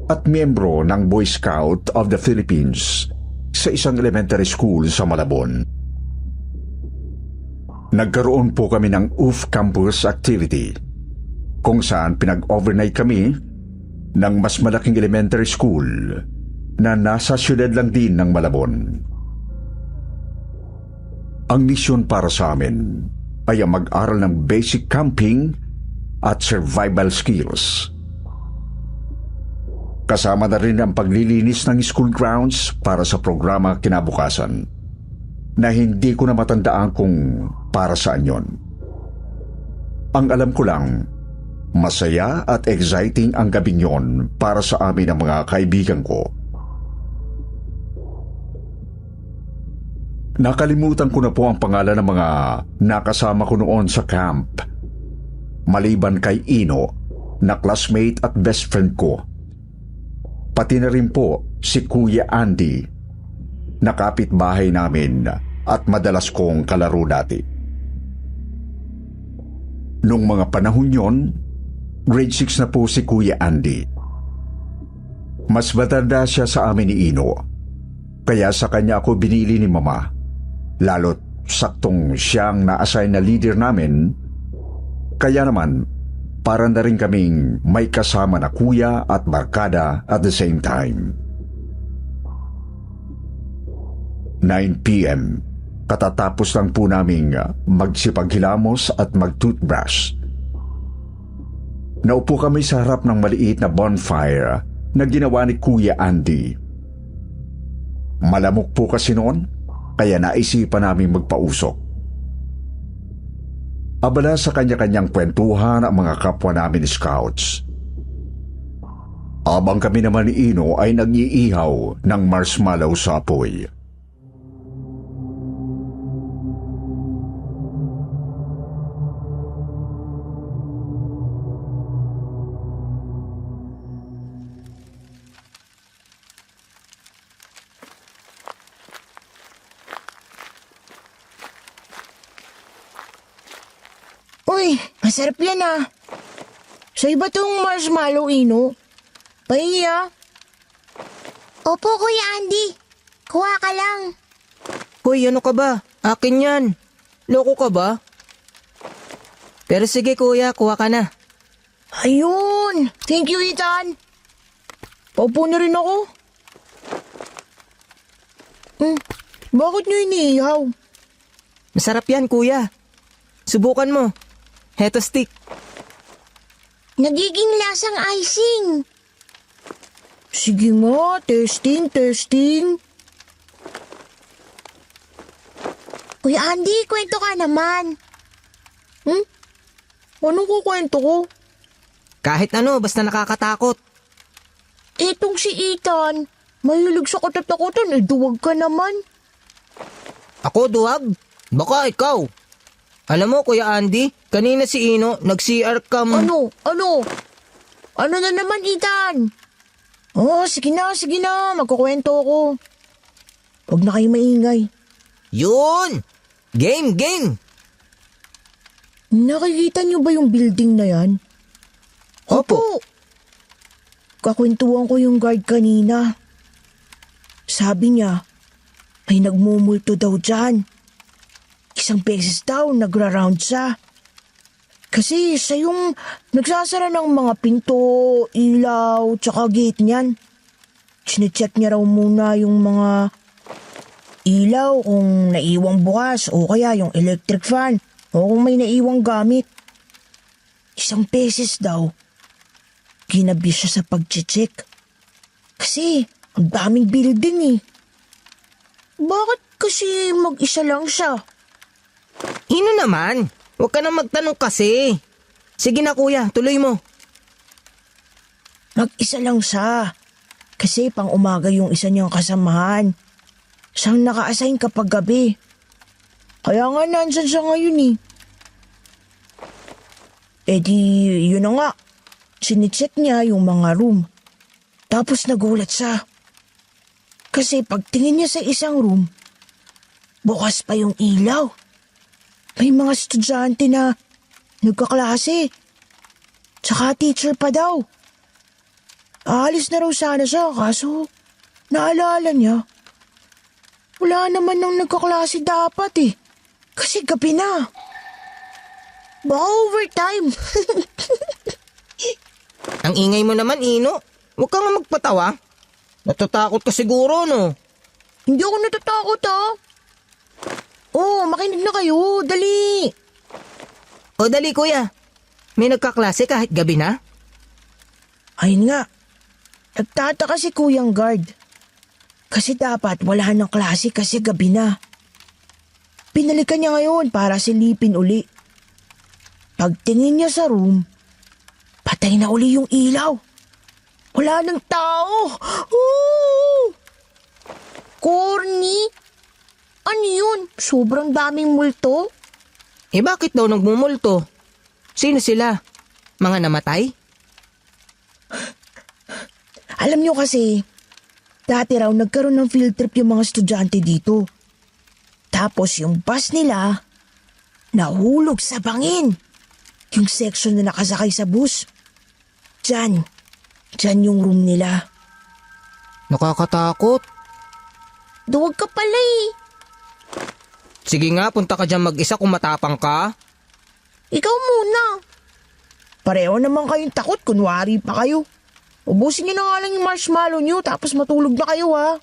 at miyembro ng Boy Scout of the Philippines sa isang elementary school sa Malabon. Nagkaroon po kami ng off-campus activity kung saan pinag-overnight kami ng mas malaking elementary school na nasa siyudad lang din ng Malabon. Ang misyon para sa amin ay ang mag-aral ng basic camping at survival skills. Kasama na rin ang paglilinis ng school grounds para sa programa kinabukasan. na hindi ko na matandaan kung para saan yon. Ang alam ko lang, masaya at exciting ang gabing yon para sa amin ng mga kaibigan ko. Nakalimutan ko na po ang pangalan ng mga nakasama ko noon sa camp. Maliban kay Ino, na classmate at best friend ko. Pati na rin po si Kuya Andy, na kapitbahay namin at madalas kong kalaro dati. Nung mga panahon yon, grade 6 na po si Kuya Andy. Mas matanda siya sa amin ni Ino, kaya sa kanya ako binili ni Mama. Lalo't saktong siyang na-assign na leader namin, kaya naman para na rin kaming may kasama na kuya at barkada at the same time. 9 p.m. Katatapos lang po naming magsipaghilamos at mag-toothbrush. Naupo kami sa harap ng maliit na bonfire na ginawa ni Kuya Andy. Malamok po kasi noon, kaya naisipan namin magpausok. Abala sa kanya-kanyang kwentuhan ang mga kapwa namin scouts. Abang kami naman ni Ino ay nag-iihaw ng marshmallow sa apoy. Uy, masarap yan ah. Sa iba tong marshmallow, Ino. Pahiya. Opo, Kuya Andy. Kuha ka lang. Hoy, ano ka ba? Akin yan. Loko ka ba? Pero sige kuya, kuha ka na. Ayun! Thank you, Ethan. Paupo na rin ako. Bakit nyo iniihaw? Masarap yan kuya. Subukan mo. Heto stick. Nagiging lasang icing. Sige nga, testing. Kuya Andy, kwento ka naman. Anong kukwento ko? Kahit ano, basta nakakatakot. Itong si Ethan, mahilig sa katatakutan, duwag ka naman. Ako duwag? Baka ikaw. Alam mo Kuya Andy, kanina si Ino nag-CR cam. Ano? Ano na naman, Ethan? Oh, sige na, magkukwento ako. Huwag na kayo maingay. Yun! Game! Nakikita niyo ba yung building na yan? Opo. Kakwentuhan ko yung guard kanina. Sabi niya, may nagmumulto daw dyan. Isang beses daw nagra-round siya. Kasi siya yung nagsasara ng mga pinto, ilaw, tsaka gate niyan. Sinecheck niya raw muna yung mga ilaw kung naiwang bukas o kaya yung electric fan o kung may naiwang gamit. Isang beses daw, ginabi siya sa pag-check. Kasi ang daming building eh. Bakit kasi mag-isa lang siya? Ino naman, huwag ka na magtanong kasi. Sige na kuya, tuloy mo. Mag-isa lang siya. Kasi pang umaga yung isa niyang kasamahan. Siyang naka-assign kapag gabi. Kaya nga nandyan siya ngayon eh. Eh di, yun na nga. Sinicheck niya yung mga room. Tapos nagulat siya. Kasi pagtingin niya sa isang room, bukas pa yung ilaw. May mga estudyante na nagkaklase. Tsaka teacher pa daw. Aalis na raw sana siya kaso naalala niya. Wala naman nang nagkaklase dapat eh. Kasi gabi na. Baka overtime. Ang ingay mo naman Ino, huwag ka nga magpatawa. Natatakot ka siguro no? Hindi ako natatakot ah. Oh, makinig na kayo. Dali. O dali kuya, may nagkaklase kahit gabi na? Ayun nga. Nagtataka si Kuyang Guard. Kasi dapat wala ng klase kasi gabi na. Pinalikan niya ngayon para silipin uli. Pagtingin niya sa room, patay na uli yung ilaw. Wala ng tao. Ooh! Corny? Ano yun? Sobrang daming multo? Bakit daw nagmumulto? Sino sila? Mga namatay? Alam niyo kasi, dati raw nagkaroon ng field trip yung mga estudyante dito. Tapos yung bus nila, nahulog sa bangin. Yung section na nakasakay sa bus. Diyan yung room nila. Nakakatakot. Duwag ka pala eh. Sige nga, punta ka dyan mag-isa kung matapang ka. Ikaw muna. Pareho naman kayong takot, kunwari pa kayo. Ubusin niyo na nga lang yung marshmallow niyo tapos matulog na kayo ha.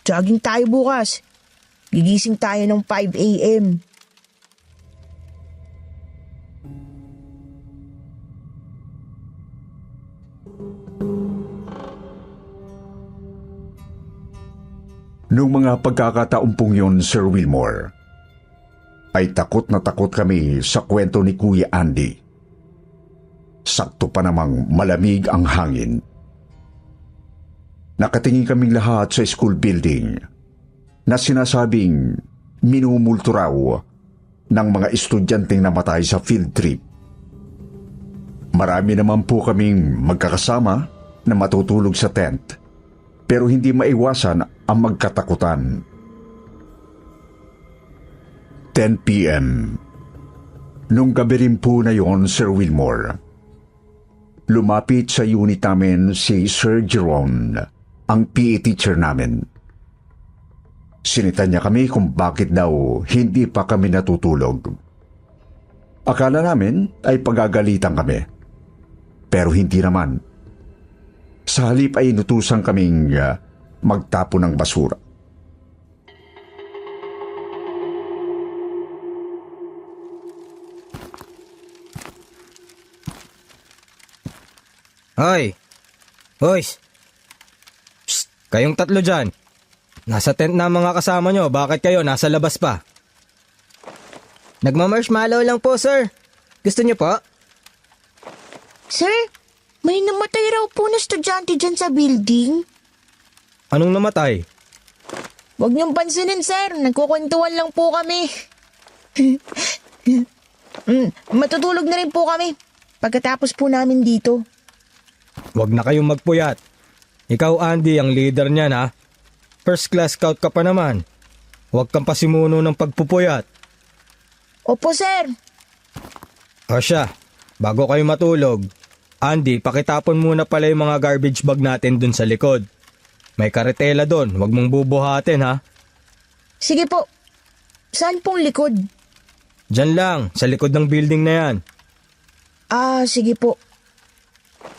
Jogging tayo bukas. Gigising tayo ng 5 a.m. Noong mga pagkakataong pong yun, Sir Wilmore, ay takot na takot kami sa kwento ni Kuya Andy. Sakto pa namang malamig ang hangin. Nakatingin kaming lahat sa school building na sinasabing minumulto raw ng mga estudyanteng namatay sa field trip. Marami naman po kaming magkakasama na matutulog sa tent, pero hindi maiwasan ang magkatakutan. 10 p.m. Nung gabi rin po na yon, Sir Wilmore, lumapit sa unit namin si Sir Jerome, ang PE teacher namin. Sinita niya kami kung bakit daw hindi pa kami natutulog. Akala namin ay pagagalitan kami, pero hindi naman. Sa halip ay inutusan kaming magtapon ng basura. Hoy! Boys! Psst! Kayong tatlo dyan. Nasa tent na ang mga kasama nyo. Bakit kayo nasa labas pa? Nagmamarshmallow lang po, sir. Gusto nyo po? Sir, may namatay raw po na estudyante dyan sa building. Anong namatay? Huwag niyong pansinin, sir. Nagkukwentuhan lang po kami. Matutulog na rin po kami pagkatapos po namin dito. Huwag na kayong magpuyat. Ikaw, Andy, ang leader niyan, ha? First class scout ka pa naman. Huwag kang pasimuno ng pagpupuyat. Opo, sir. O siya, bago kayo matulog, Andy, pakitapon muna pala yung mga garbage bag natin dun sa likod. May karetela dun, huwag mong bubuhatin, ha? Sige po. Saan pong likod? Diyan lang, sa likod ng building na yan. Sige po.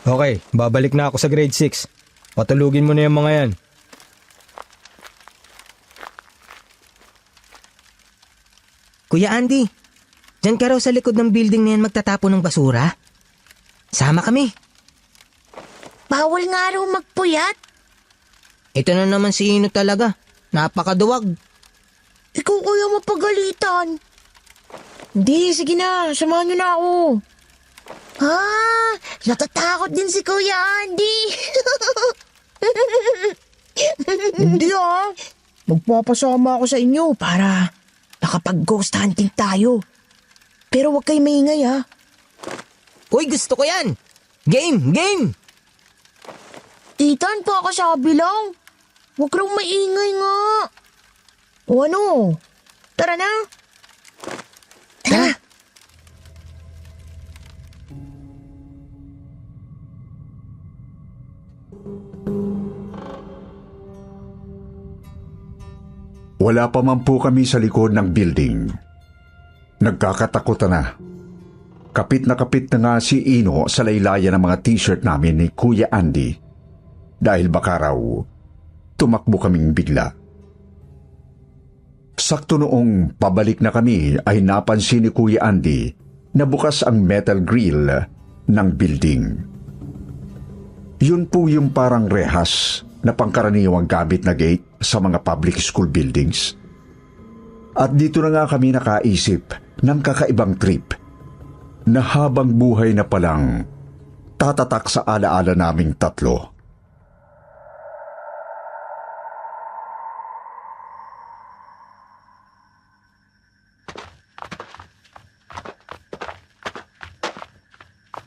Okay, babalik na ako sa grade 6. Patulugin mo na yung mga yan. Kuya Andy, dyan ka raw sa likod ng building na yan magtatapon ng basura? Sama kami. Bawal nga raw magpuyat. Ito na naman si Ino talaga. Napakaduwag. Ikaw kuya mapagalitan. Hindi, sige na. Samahan niyo na ako. Natatakot din si Kuya Andy. Hindi magpapasama ako sa inyo para makapag-ghost hunting tayo. Pero huwag kayo maingay Uy, gusto ko yan. Game! Ethan, pakasabi lang. Huwag raw maingay nga. O ano? Tara na. Tara. Wala pa man po kami sa likod ng building. Nagkakatakutan na. Kapit na nga si Ino sa laylayan ng mga t-shirt namin ni Kuya Andy dahil baka raw tumakbo kaming bigla. Sakto noong pabalik na kami ay napansin ni Kuya Andy na bukas ang metal grill ng building. Yun po yung parang rehas na pangkaraniwang gamit na gate sa mga public school buildings. At dito na nga kami nakaisip ng kakaibang trip na habang buhay na palang tatatak sa alaala naming tatlo.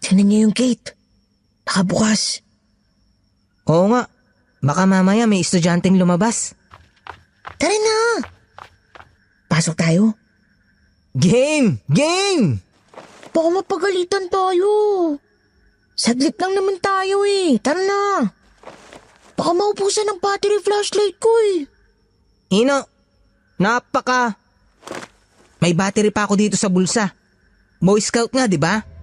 Tingnan niyo yung gate. Nakabukas. Oo nga. Baka mamaya may estudyanteng lumabas. Tara na! Pasok tayo. Game! Game! Baka mapagalitan tayo. Saglit lang naman tayo eh. Tara na. Baka maubusan ng battery flashlight ko eh. Ino, napaka. May battery pa ako dito sa bulsa. Boy Scout nga, di ba?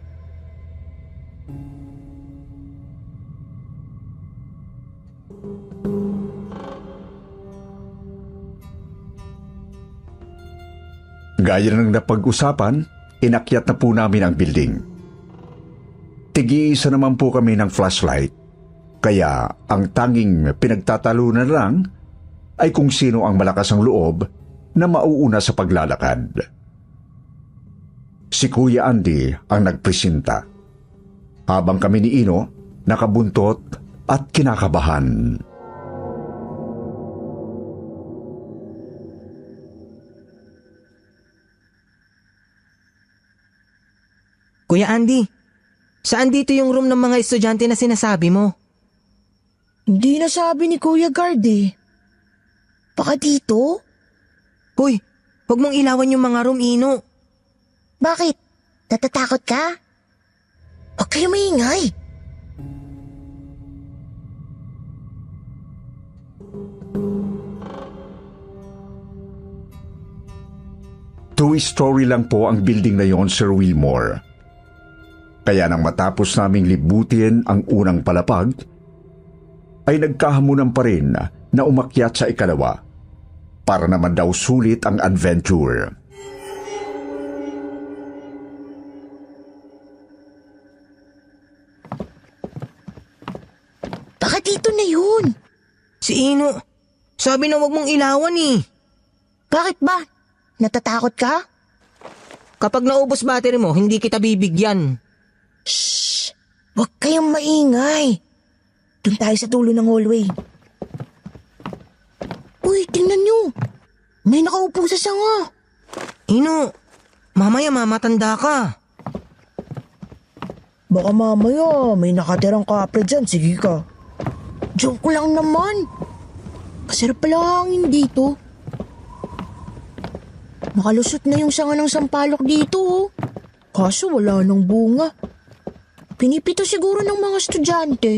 Gaya ng napag-usapan, inakyat na po namin ang building. Tig-iisa naman po kami ng flashlight, kaya ang tanging pinagtatalunan lang ay kung sino ang malakas ang loob na mauuna sa paglalakad. Si Kuya Andy ang nagpresenta, habang kami ni Ino nakabuntot at kinakabahan. Kuya Andy, saan dito yung room ng mga estudyante na sinasabi mo? Hindi nasabi ni Kuya Guard eh. Baka dito? Hoy, huwag mong ilawan yung mga room, Ino. Bakit? Natatakot ka? Huwag kayo maingay. Two-story lang po ang building na yon, Sir Wilmore. Kaya nang matapos naming libutin ang unang palapag, ay nagkahamunan pa rin na umakyat sa ikalawa para naman daw sulit ang adventure. Baka dito na yun. Si Ino, sabi na huwag mong ilawan eh. Bakit ba? Natatakot ka? Kapag naubos battery mo, hindi kita bibigyan. Shh! Huwag kayong maingay. Doon tayo sa dulo ng hallway. Uy, tingnan nyo. May nakaupo sa sanga. Ino, mamaya mamatanda ka. Baka mamaya may nakatirang kapre dyan. Sige ka. Joke lang naman. Masarap pala hangin dito. Nakalusot na yung sanga ng sampalok dito oh. Kaso wala nang bunga. Pinipito siguro ng mga estudyante.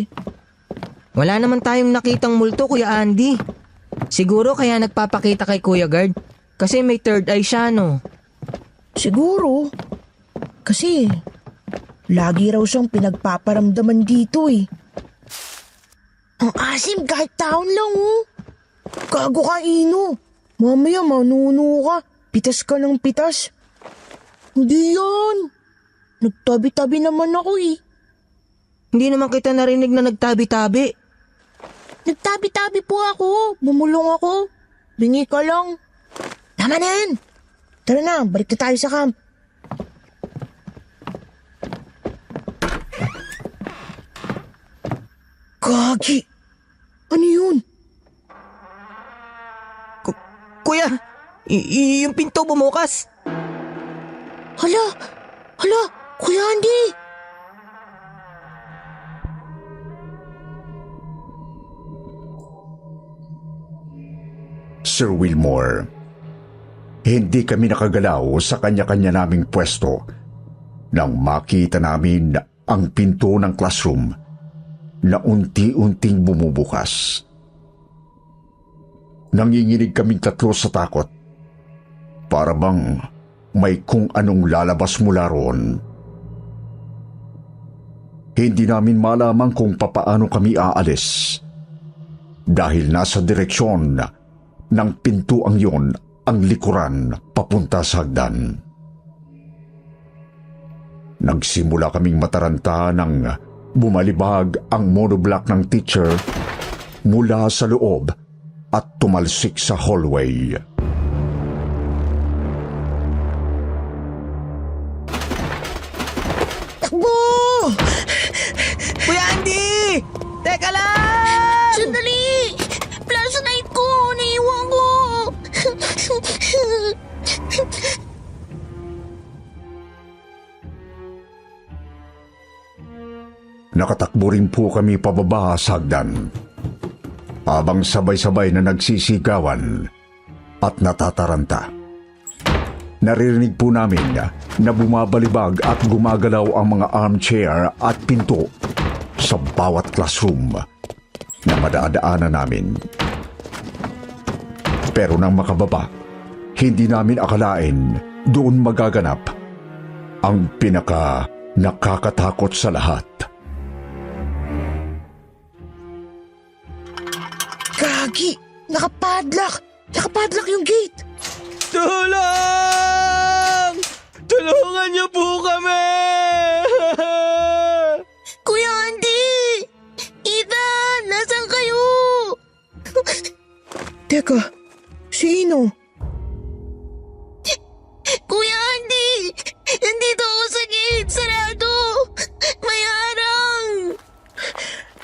Wala naman tayong nakitang multo, Kuya Andy. Siguro kaya nagpapakita kay Kuya Guard. Kasi may third eye siya, no? Siguro. Kasi lagi raw siyang pinagpaparamdaman dito eh. Ang asim kahit taon lang oh. Gago ka, Ino. Mamaya manuno ka. Pitas ka ng pitas. Hindi yan. Nagtabi-tabi naman ako eh. Hindi naman kita narinig na nagtabi-tabi. Nagtabi-tabi po ako. Bumulong ako. Bingi ka lang. Tama na yan. Tara na, balik na tayo sa camp. Gagi. Ano yun? Kuya, yung pinto bumukas. Hala, Kuya Andy. Sir Wilmore, hindi kami nakagalaw sa kanya-kanya naming pwesto nang makita namin ang pinto ng classroom na unti-unting bumubukas. Nanginginig kaming tatlo sa takot. Para bang may kung anong lalabas mula roon. Hindi namin malaman kung papaano kami aalis dahil nasa direksyon ng pintuang yon ang likuran papunta sa hagdan. Nagsimula kaming mataranta nang bumalibag ang monoblock ng teacher mula sa loob at tumalsik sa hallway. Nakatakbo rin po kami pababa sa hagdan. Habang sabay-sabay na nagsisigawan at natataranta. Naririnig po namin na bumabalibag at gumagalaw ang mga armchair at pinto sa bawat classroom na madadaanan namin. Pero nang makababa, hindi namin akalain doon magaganap ang pinaka nakakatakot sa lahat. Gagi! Nakapadlock! Nakapadlock yung gate! Tulong! Tulungan niyo po kami! Kuya Andy! Ethan! Nasaan kayo? Teka, sino? Kuya Andy! Nandito ako sa gate! Sarado! May harang!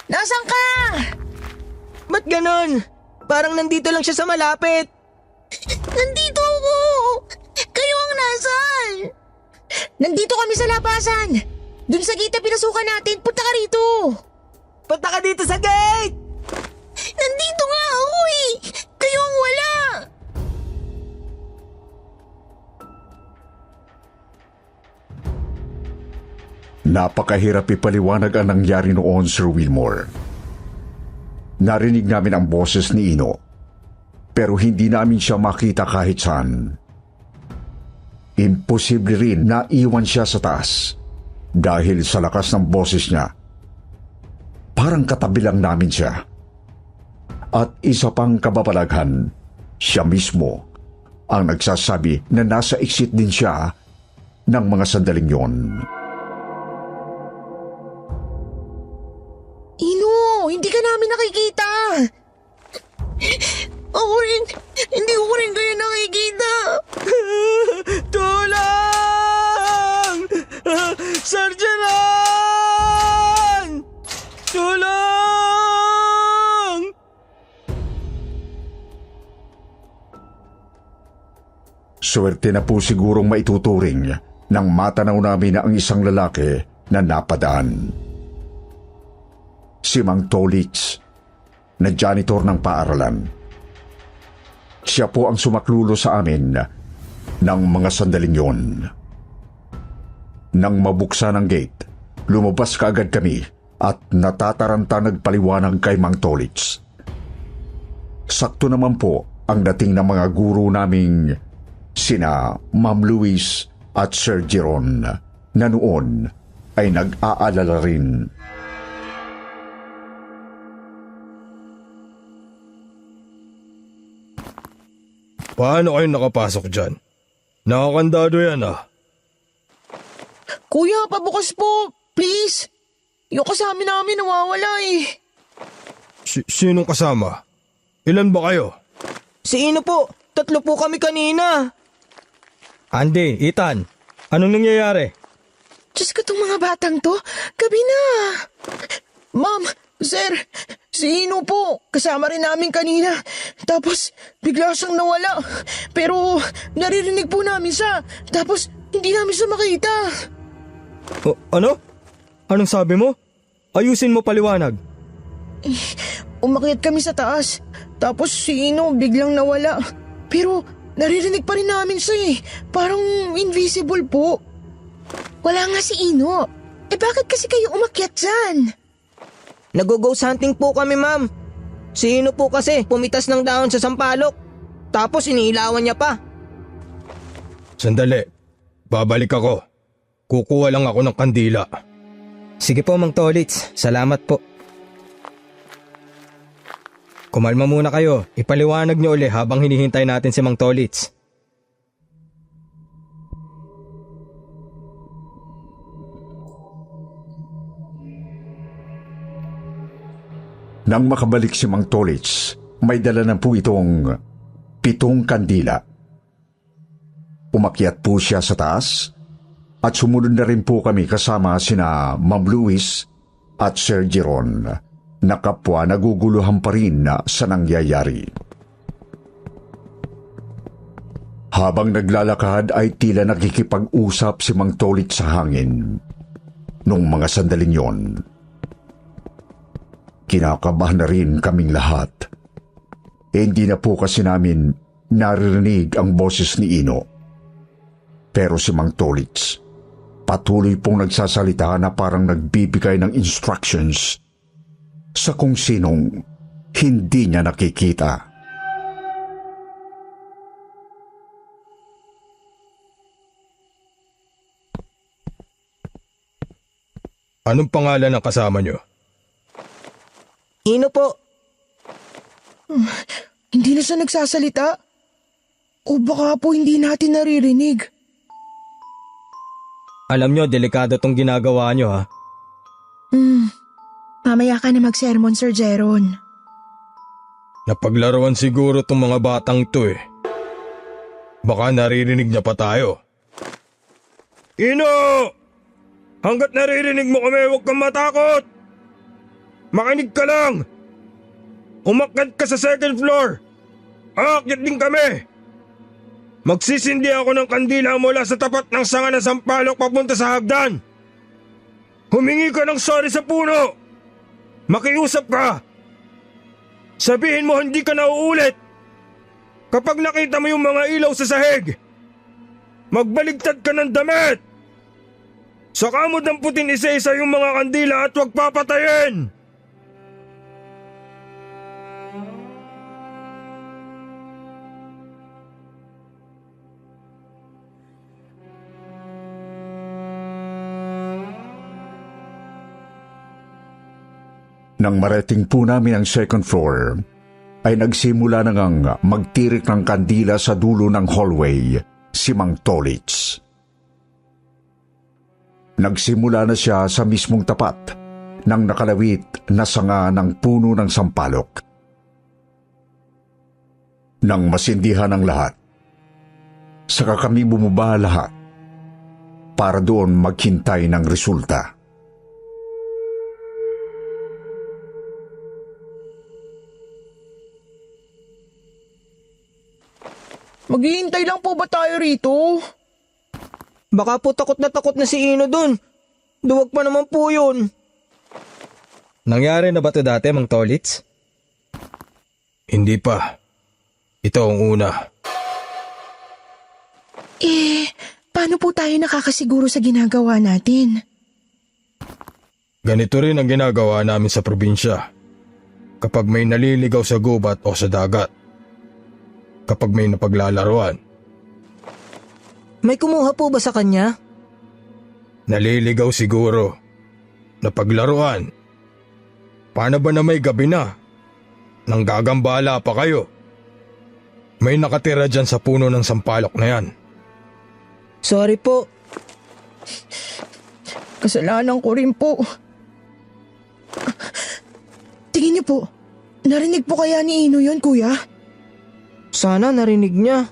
Nasaan ka? Ba't ganon? Parang nandito lang siya sa malapit. Nandito ako! Kayo ang nasaan? Nandito kami sa labasan! Dun sa gate na pinasukan natin, punta ka rito! Punta ka dito sa gate! Nandito nga ako eh! Kayo ang wala! Napakahirap ipaliwanag ang nangyari noon, Sir Wilmore. Narinig namin ang boses ni Ino, pero hindi namin siya makita kahit saan. Imposible rin na iwan siya sa taas dahil sa lakas ng boses niya. Parang katabi lang namin siya. At isa pang kababalaghan, siya mismo ang nagsasabi na nasa exit din siya ng mga sandaling yon. Ino, hindi ka namin nakikita! Ako rin, hindi ko rin kayo nakikita! Tulong! Sargeran! Tulong! Swerte na po sigurong maituturing nang matanaw namin na ang isang lalaki na napadaan. Si Mang Tolitz, na janitor ng paaralan. Siya po ang sumaklulo sa amin ng mga sandaling yon. Nang mabuksan ang gate, lumabas kaagad kami at natataranta nagpaliwanag kay Mang Tolitz. Sakto naman po ang dating ng mga guro naming sina Ma'am Louise at Sir Jeron na noon ay nag-aalala rin. Paano kayo nakapasok dyan? Nakakandado yan ah. Kuya, pabukas po! Please! Yung kasama namin nawawala eh. Sinong kasama? Ilan ba kayo? Si Ino po, 3 po kami kanina. Andy, Ethan, anong nangyayari? Diyos ko, tong mga batang to, gabi na. Ma'am, sir, si Ino po, kasama rin namin kanina. Tapos, bigla siyang nawala. Pero, naririnig po namin siya. Tapos, hindi namin siya makita. Ano? Anong sabi mo? Ayusin mo paliwanag. Umakyat kami sa taas. Tapos, si Ino biglang nawala. Pero, naririnig pa rin namin siya eh. Parang invisible po. Wala nga si Ino. Eh bakit kasi kayo umakyat dyan? Nag-ghost hunting po kami, ma'am. Si Ino po kasi pumitas ng dahon sa sampalok. Tapos iniilawan niya pa. Sandali. Babalik ako. Kukuha lang ako ng kandila. Sige po, Mang Tolitz. Salamat po. Kumalma muna kayo. Ipaliwanag niyo uli habang hinihintay natin si Mang Tolitz. Nang makabalik si Mang Tolitz, may dala na po itong 7 kandila. Umakyat po siya sa taas at sumunod na rin po kami kasama sina Ma'am Louise at Sir Jeron na kapwa naguguluhan pa rin sa nangyayari. Habang naglalakad ay tila nakikipag-usap si Mang Tolitz sa hangin. Nung mga sandaling yon, Kinakabahan na rin kaming lahat. Hindi na po kasi namin naririnig ang boses ni Ino. Pero si Mang Tolits, patuloy pong nagsasalita na parang nagbibigay ng instructions sa kung sinong hindi niya nakikita. Anong pangalan ng kasama nyo? Ino po. Hindi na siya nagsasalita. O baka po hindi natin naririnig. Alam nyo, delikado tong ginagawa nyo ha. Mamaya ka na mag-sermon, Sir Jeron. Napaglaruan siguro tong mga batang to eh. Baka naririnig niya pa tayo. Ino! Hanggat naririnig mo kami, huwag kang matakot! Makinig ka lang! Umakyat ka sa second floor! Aakyat din kami! Magsisindi ako ng kandila mula sa tapat ng sanga ng sampalok papunta sa hagdan! Humingi ka ng sorry sa puno! Makiusap ka! Sabihin mo hindi ka nauulit! Kapag nakita mo yung mga ilaw sa sahig, magbaligtad ka ng damit! Saka mo damputin isa-isa yung mga kandila at huwag papatayin! Nang marating po namin ang second floor, ay nagsimula na ngang magtirik ng kandila sa dulo ng hallway si Mang Tolits. Nagsimula na siya sa mismong tapat ng nakalawit na sanga ng puno ng sampalok. Nang masindihan ang lahat, saka kami bumaba lahat para doon maghintay ng resulta. Maghihintay lang po ba tayo rito? Baka po takot na si Ino dun. Duwag pa naman po yun. Nangyari na ba ito dati, Mang Tolits? Hindi pa. Ito ang una. Paano po tayo nakakasiguro sa ginagawa natin? Ganito rin ang ginagawa namin sa probinsya. Kapag may naliligaw sa gubat o sa dagat. Kapag may napaglalaruan. May kumuha po ba sa kanya? Naliligaw siguro. Napaglaruan. Paano ba na may gabi na? Nanggagambala pa kayo. May nakatira dyan sa puno ng sampalok na yan. Sorry po. Kasalanan ko rin po. Tingin niyo po, narinig po kaya ni Ino yun, kuya? Sana narinig niya.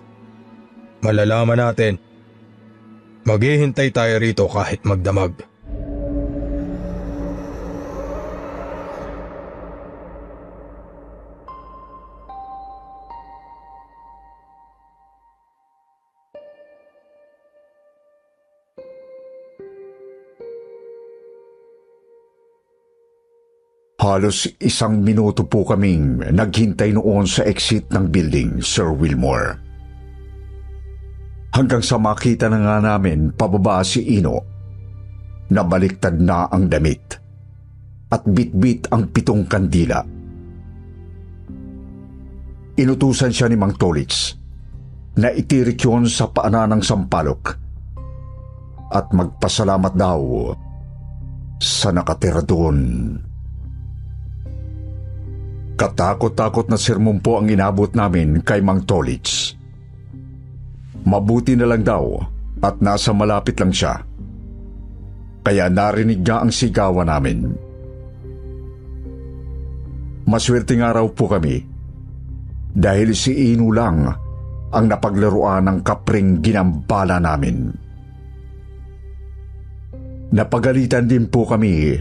Malalaman natin. Maghihintay tayo rito kahit magdamag. Halos 1 minuto po kaming naghintay noon sa exit ng building, Sir Wilmore. Hanggang sa makita na nga namin pababa si Ino, na baliktad na ang damit at bitbit ang 7 kandila. Inutusan siya ni Mang Tolits na itirik yun sa paanan ng sampalok at magpasalamat daw sa nakatira doon. Katakot-takot na sermon po ang inabot namin kay Mang Tolits. Mabuti na lang daw at nasa malapit lang siya. Kaya narinig niya ang sigawan namin. Maswerte nga raw po kami dahil si Ino lang ang napaglaruan ng kapring ginambala namin. Napagalitan din po kami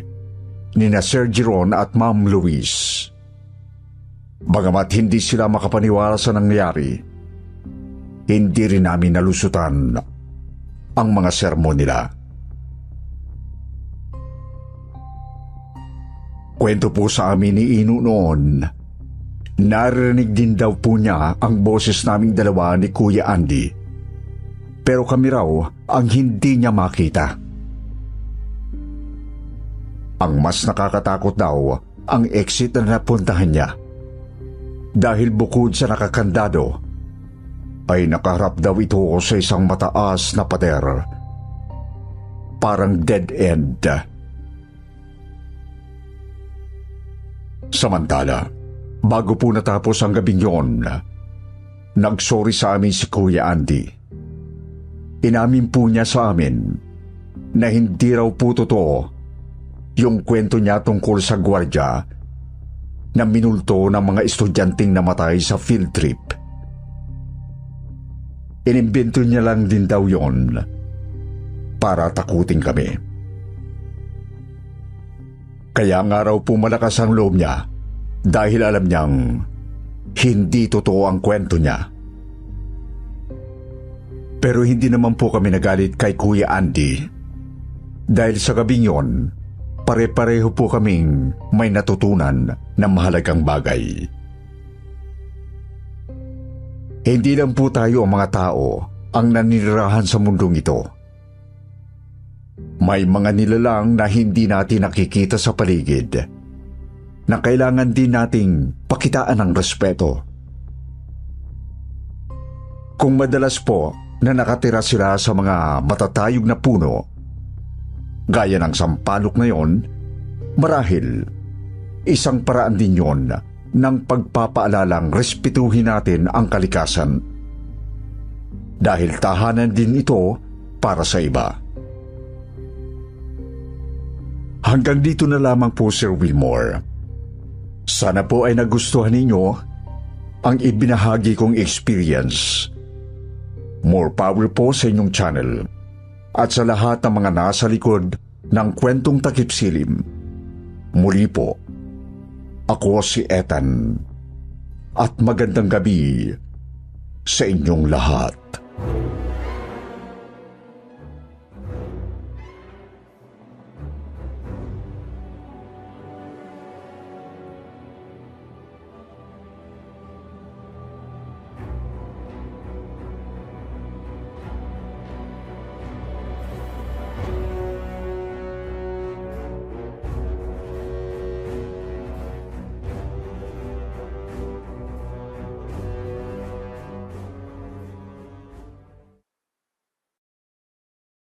ni na Sir Jeron at Ma'am Louise. Bagamat hindi sila makapaniwala sa nangyari, hindi rin namin nalusutan ang mga sermon nila. Kwento po sa amin ni Ino noon, narinig din daw po niya ang boses naming dalawa ni Kuya Andy. Pero kami raw ang hindi niya makita. Ang mas nakakatakot daw ang exit na napuntahan niya. Dahil bukod sa nakakandado, ay nakaharap daw ito sa isang mataas na pader. Parang dead end. Samantala, bago po natapos ang gabing yon, nagsorry sa amin si Kuya Andy. Inamin po niya sa amin na hindi raw po totoo yung kwento niya tungkol sa gwardya na minulto ng mga estudyanteng namatay sa field trip. Inimbento niya lang din daw yon para takutin kami. Kaya nga raw po malakas ang loob niya dahil alam niyang hindi totoo ang kwento niya. Pero hindi naman po kami nagalit kay Kuya Andy dahil sa gabing yon, pare-pareho po kaming may natutunan na mahalagang bagay. Hindi lang po tayo ang mga tao ang naninirahan sa mundong ito. May mga nilalang na hindi natin nakikita sa paligid na kailangan din nating pakitaan ng respeto. Kung madalas po na nakatira sila sa mga matatayog na puno, gaya ng sampalok na yon, marahil isang paraan din yon ng pagpapaalalang respetuhin natin ang kalikasan. Dahil tahanan din ito para sa iba. Hanggang dito na lamang po, Sir Wilmore. Sana po ay nagustuhan ninyo ang ibinahagi kong experience. More power po sa inyong channel at sa lahat ng mga nasa likod ng kwentong takip silim. Muli po, ako si Ethan at magandang gabi sa inyong lahat.